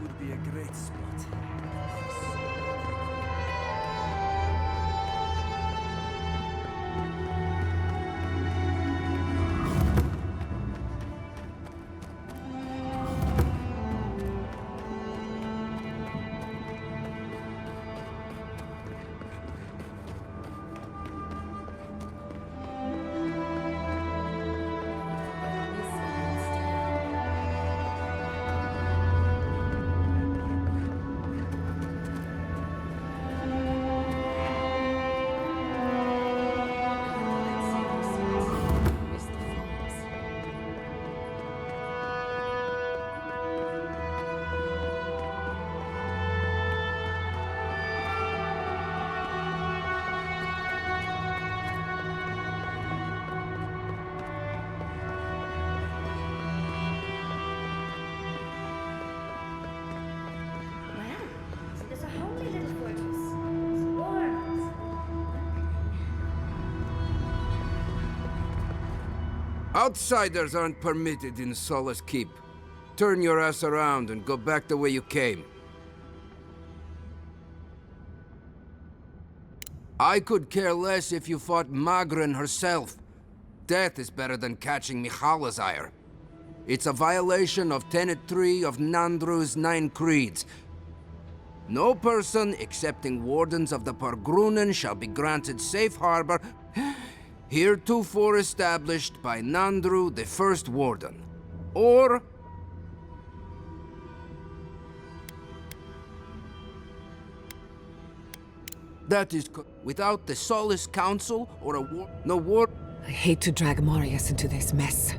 Would be a great spot. Outsiders aren't permitted in Solace Keep. Turn your ass around and go back the way you came. I could care less if you fought Magrin herself. Death is better than catching Michala's ire. It's a violation of Tenet 3 of Nandru's 9 creeds. No person excepting wardens of the Pargrunen shall be granted safe harbor heretofore established by Nandru, the first warden, or That is without the Solace Council or a war... No war... I hate to drag Marius into this mess.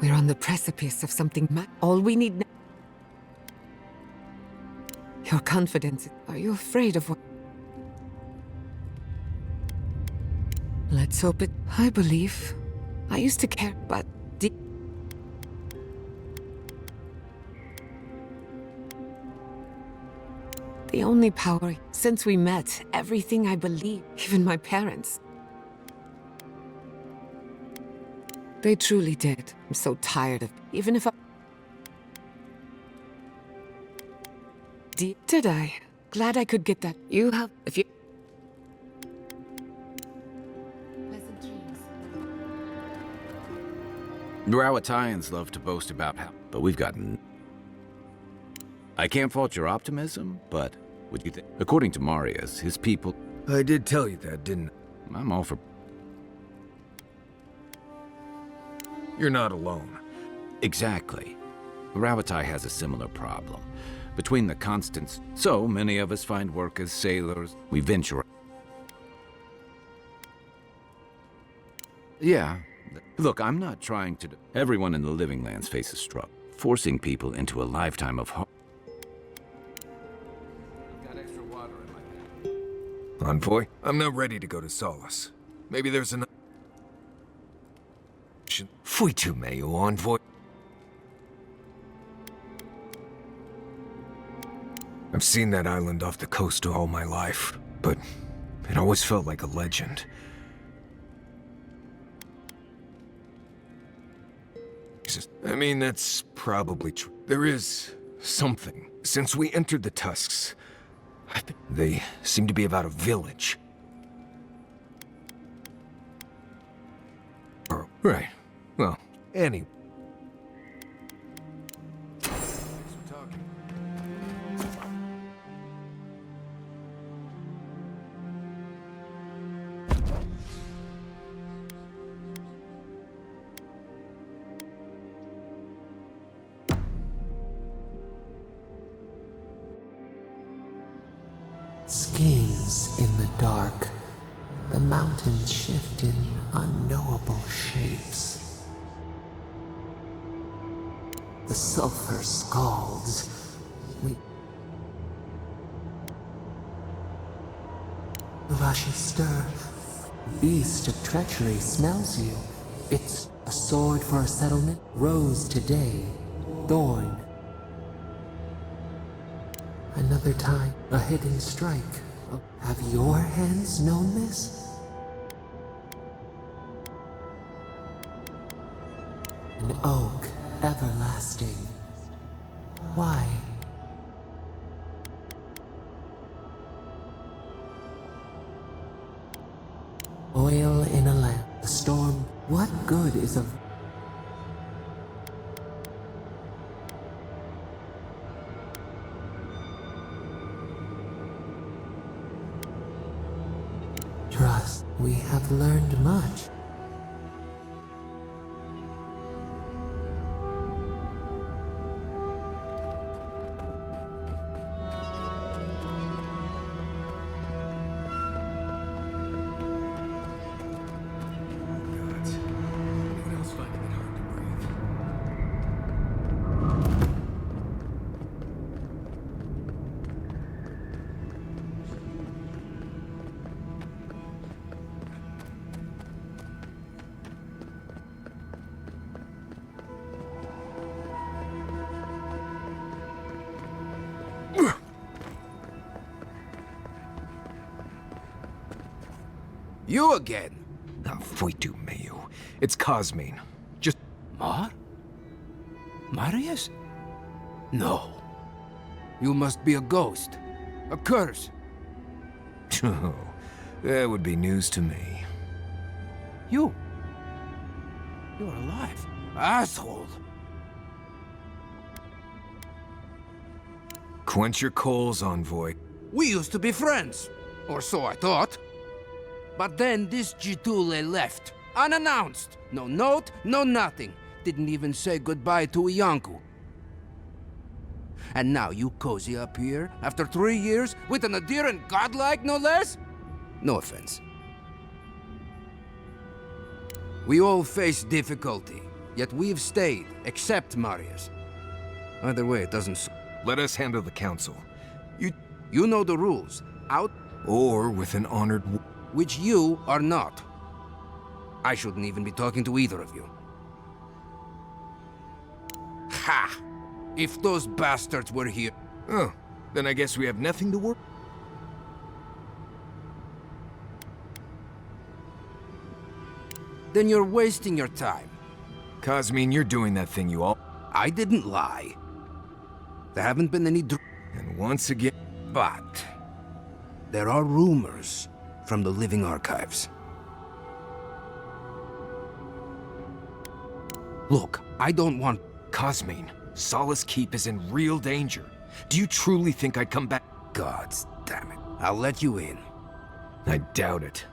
We're on the precipice of something all we need now. Your confidence. Are you afraid of what? Let's hope it... I believe. I used to care, but... The only power... Since we met, everything I believe, even my parents... They truly did. I'm so tired of... Even if I... Did I? Glad I could get that. You have... If you... Rawatayans love to boast about how... But we've gotten... I can't fault your optimism, but... Would you think... According to Marius, his people... I did tell you that, didn't I? I'm all for... You're not alone. Exactly. Rawatai has a similar problem. Between the constants, so many of us find work as sailors. We venture... Yeah. Look, I'm not trying to... Everyone in the Living Lands faces struggle. Forcing people into a lifetime of... Got extra water in my bag. Envoy, I'm not ready to go to Solace. Maybe there's an... Fui tu meio, Envoy. I've seen that island off the coast all my life, but it always felt like a legend. I mean, that's probably true. There is something. Since we entered the Tusks, they seem to be about a village. Right. Well, anyway. Skins in the dark. The mountains shift in unknowable shapes. The sulfur scalds. The rushes stir. Beast of treachery smells you. It's a sword for a settlement. Rose today. Thorn. Another time, a hidden strike. Have your hands known this? An oak, everlasting. Why? Oil in a lamp. A storm. What good is a... Trust. We have learned much. You again? Ah, fui tu meio. It's Cosmine. Just... Marius? No. You must be a ghost. A curse. Oh, that would be news to me. You're alive. Asshole. Quench your coals, envoy. We used to be friends. Or so I thought. But then this Jitule left. Unannounced. No note, no nothing. Didn't even say goodbye to Iancu. And now you cozy up here, after 3 years, with an adherent godlike, no less? No offense. We all face difficulty, yet we've stayed, except Marius. Either way, it doesn't... Let us handle the council. You know the rules. Out... Or with an honored... Which you are not. I shouldn't even be talking to either of you. Ha! If those bastards were here... Oh, then I guess we have nothing to work... Then you're wasting your time. Cosmine, you're doing that thing you all... I didn't lie. There haven't been any... And once again... But... There are rumors from the living archives. Look, I don't want... Cosmine, Solace Keep is in real danger. Do you truly think I'd come back? Gods damn it. I'll let you in. I doubt it.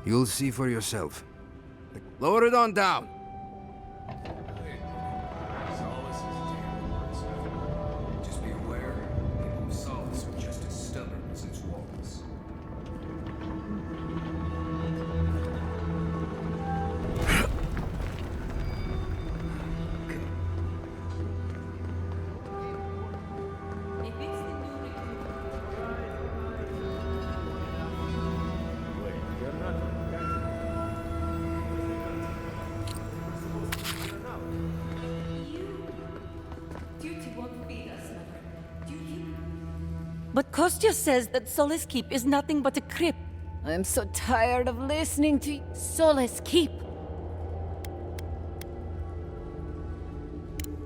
You'll see for yourself. Lower it on down. Just be aware, people of Solace are just as stubborn as its walls. But Kostya says that Solace Keep is nothing but a crypt. I'm so tired of listening to Solace Keep.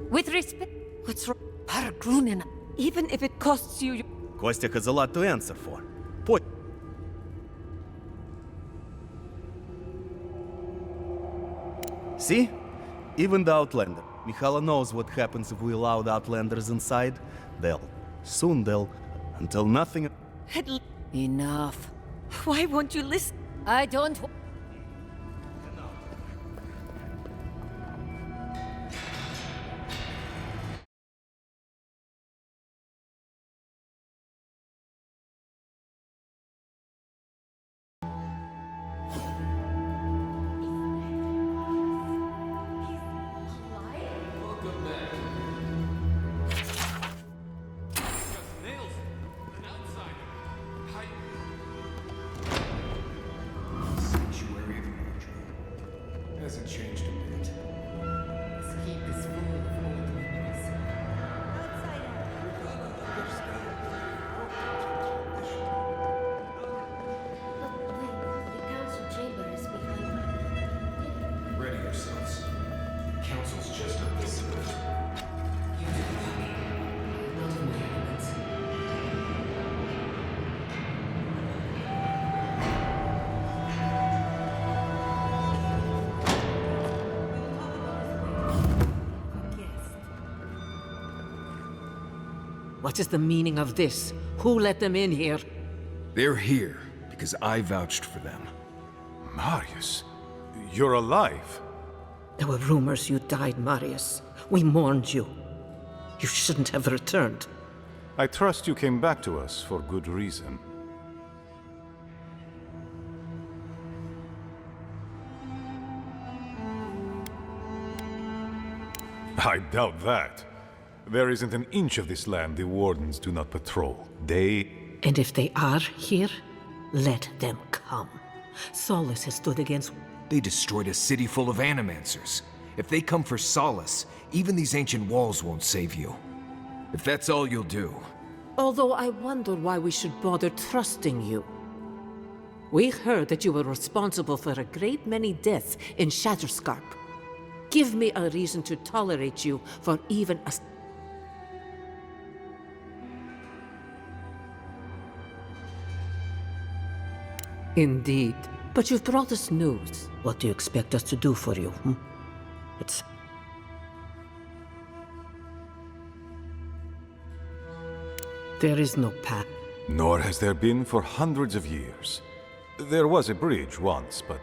With respect, what's wrong? Paragrunin, even if it costs you... Kostya has a lot to answer for. See? Even the Outlander. Mikhaila knows what happens if we allow the Outlanders inside. Soon they'll... Until nothing... Enough. Why won't you listen? I don't... Hasn't changed a bit. This keep is full of old memories. The council chamber is behind. Ready yourselves. Council's just up this way. You do not of my elements. What is the meaning of this? Who let them in here? They're here because I vouched for them. Marius, you're alive. There were rumors you died, Marius. We mourned you. You shouldn't have returned. I trust you came back to us for good reason. I doubt that. There isn't an inch of this land the Wardens do not patrol. And if they are here, let them come. Solace has stood against... They destroyed a city full of animancers. If they come for Solace, even these ancient walls won't save you. If that's all you'll do. Although I wonder why we should bother trusting you. We heard that you were responsible for a great many deaths in Shatterscarp. Give me a reason to tolerate you for even a... Indeed. But you've brought us news. What do you expect us to do for you? It's... There is no path. Nor has there been for hundreds of years. There was a bridge once, but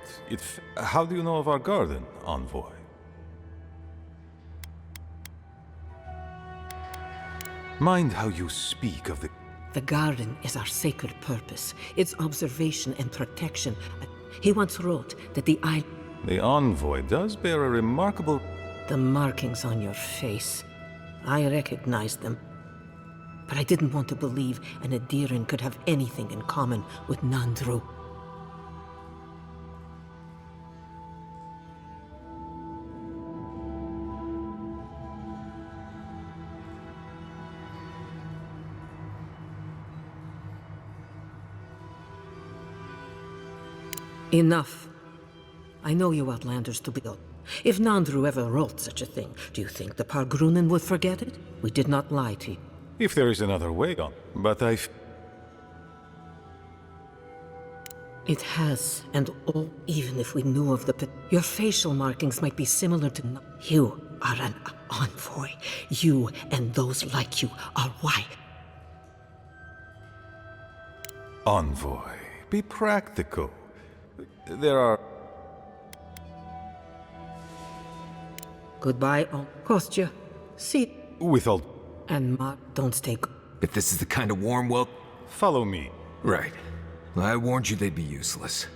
how do you know of our garden, Envoy? Mind how you speak of the... The garden is our sacred purpose. Its observation and protection. He once wrote that the island... The Envoy does bear a remarkable... The markings on your face. I recognized them. But I didn't want to believe an Adiran could have anything in common with Nandru. Enough. I know you Outlanders to be... If Nandru ever wrote such a thing, do you think the Pargrunen would forget it? We did not lie to you. If there is another way on, but It has, and all, even if we knew of the... Your facial markings might be similar to... You are an Envoy. You and those like you are why... Envoy, be practical. There are... Goodbye, Kostya. See... With all... And Mark, don't stay... If this is the kind of warm well... Follow me. Right. I warned you they'd be useless.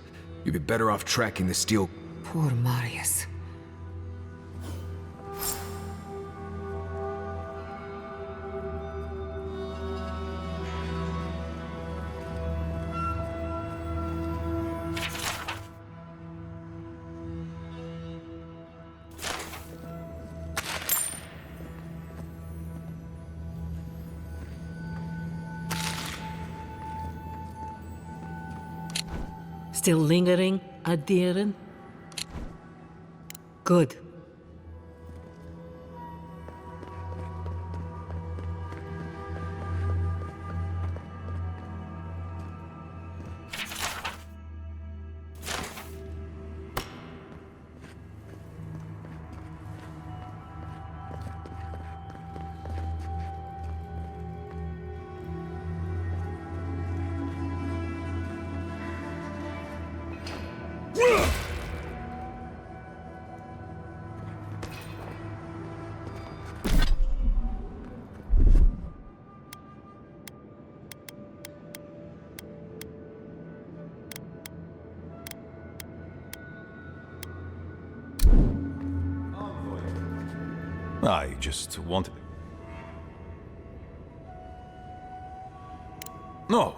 You'd be better off tracking the steel... Poor Marius. Still lingering, Adiran? Good. I just wanted... No.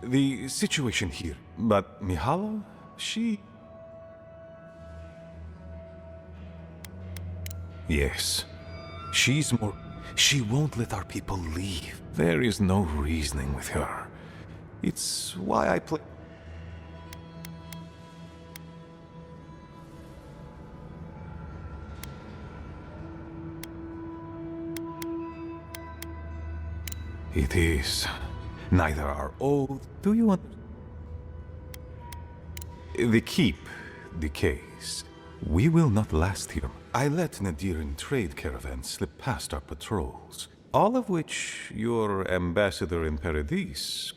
The situation here. But Mihala, she... Yes. She's more... She won't let our people leave. There is no reasoning with her. It's why I play... It is. Neither are oath. Do you want... The keep decays. We will not last here. I let Nadiran trade caravans slip past our patrols, all of which your ambassador in Paradis...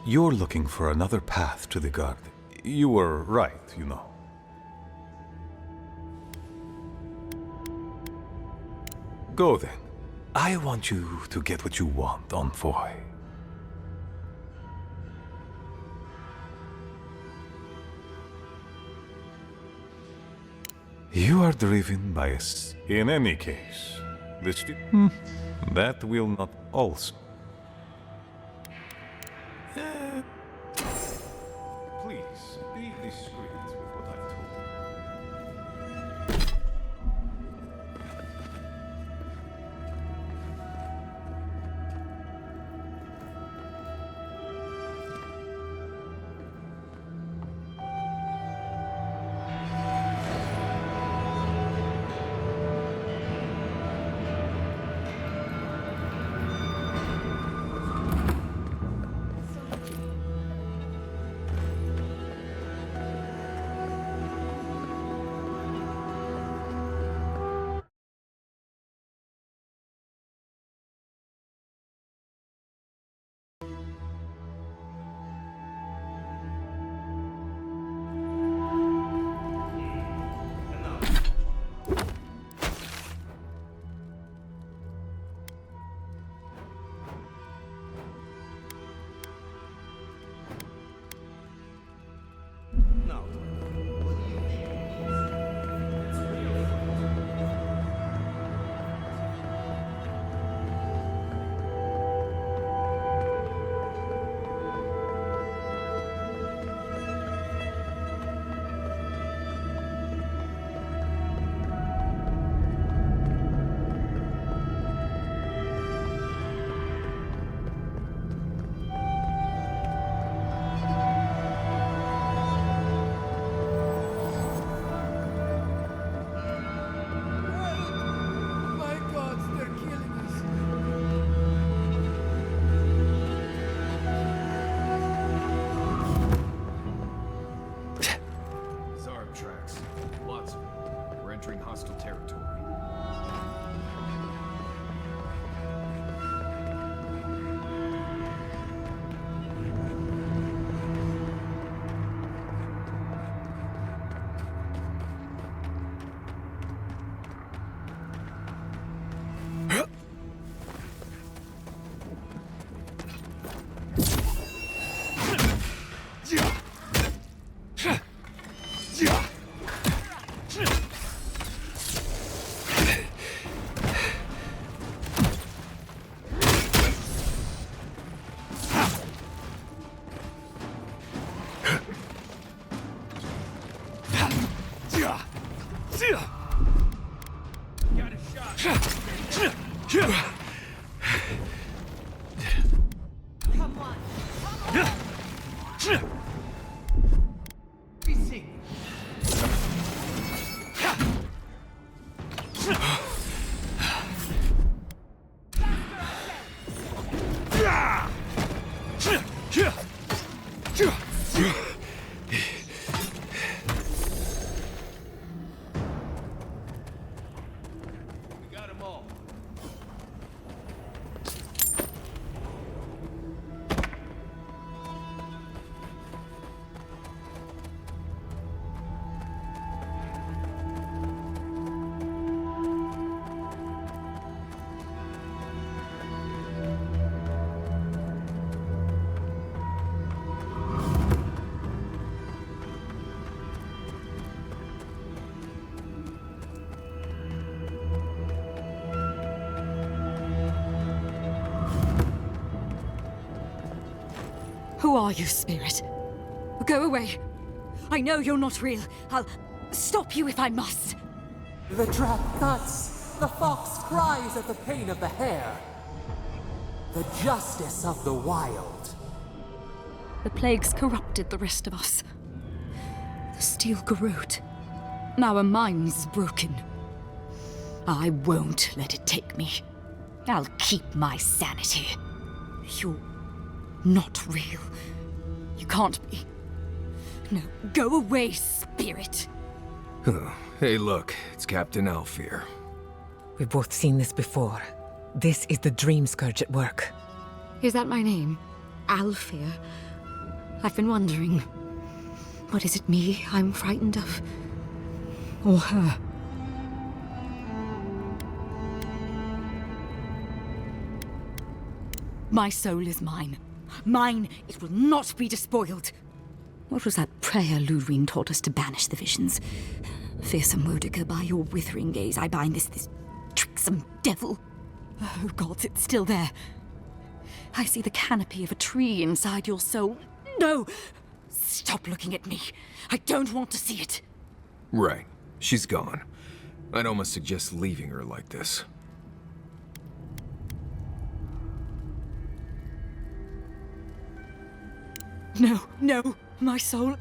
You're looking for another path to the garden. You were right, you know. Go then. I want you to get what you want, Envoy. You are driven by us. In any case, that will not also. Please, be discreet with what I've told you. Who are you, spirit? Go away. I know you're not real. I'll stop you if I must. The trap cuts. The fox cries at the pain of the hare. The justice of the wild. The plagues corrupted the rest of us. The steel garrote. Our minds broken. I won't let it take me. I'll keep my sanity. You're not real. You can't be. No, go away, spirit. Hey, look, it's Captain Alfear. We've both seen this before. This is the Dream Scourge at work. Is that my name? Alfear? I've been wondering. What is it me I'm frightened of? Or her? My soul is mine. Mine, it will not be despoiled. What was that prayer Ludwig taught us to banish the visions? Fearsome Mordecai, by your withering gaze, I bind this tricksome devil. Oh, gods, it's still there. I see the canopy of a tree inside your soul. No! Stop looking at me. I don't want to see it. Right. She's gone. I'd almost suggest leaving her like this. No, no, my soul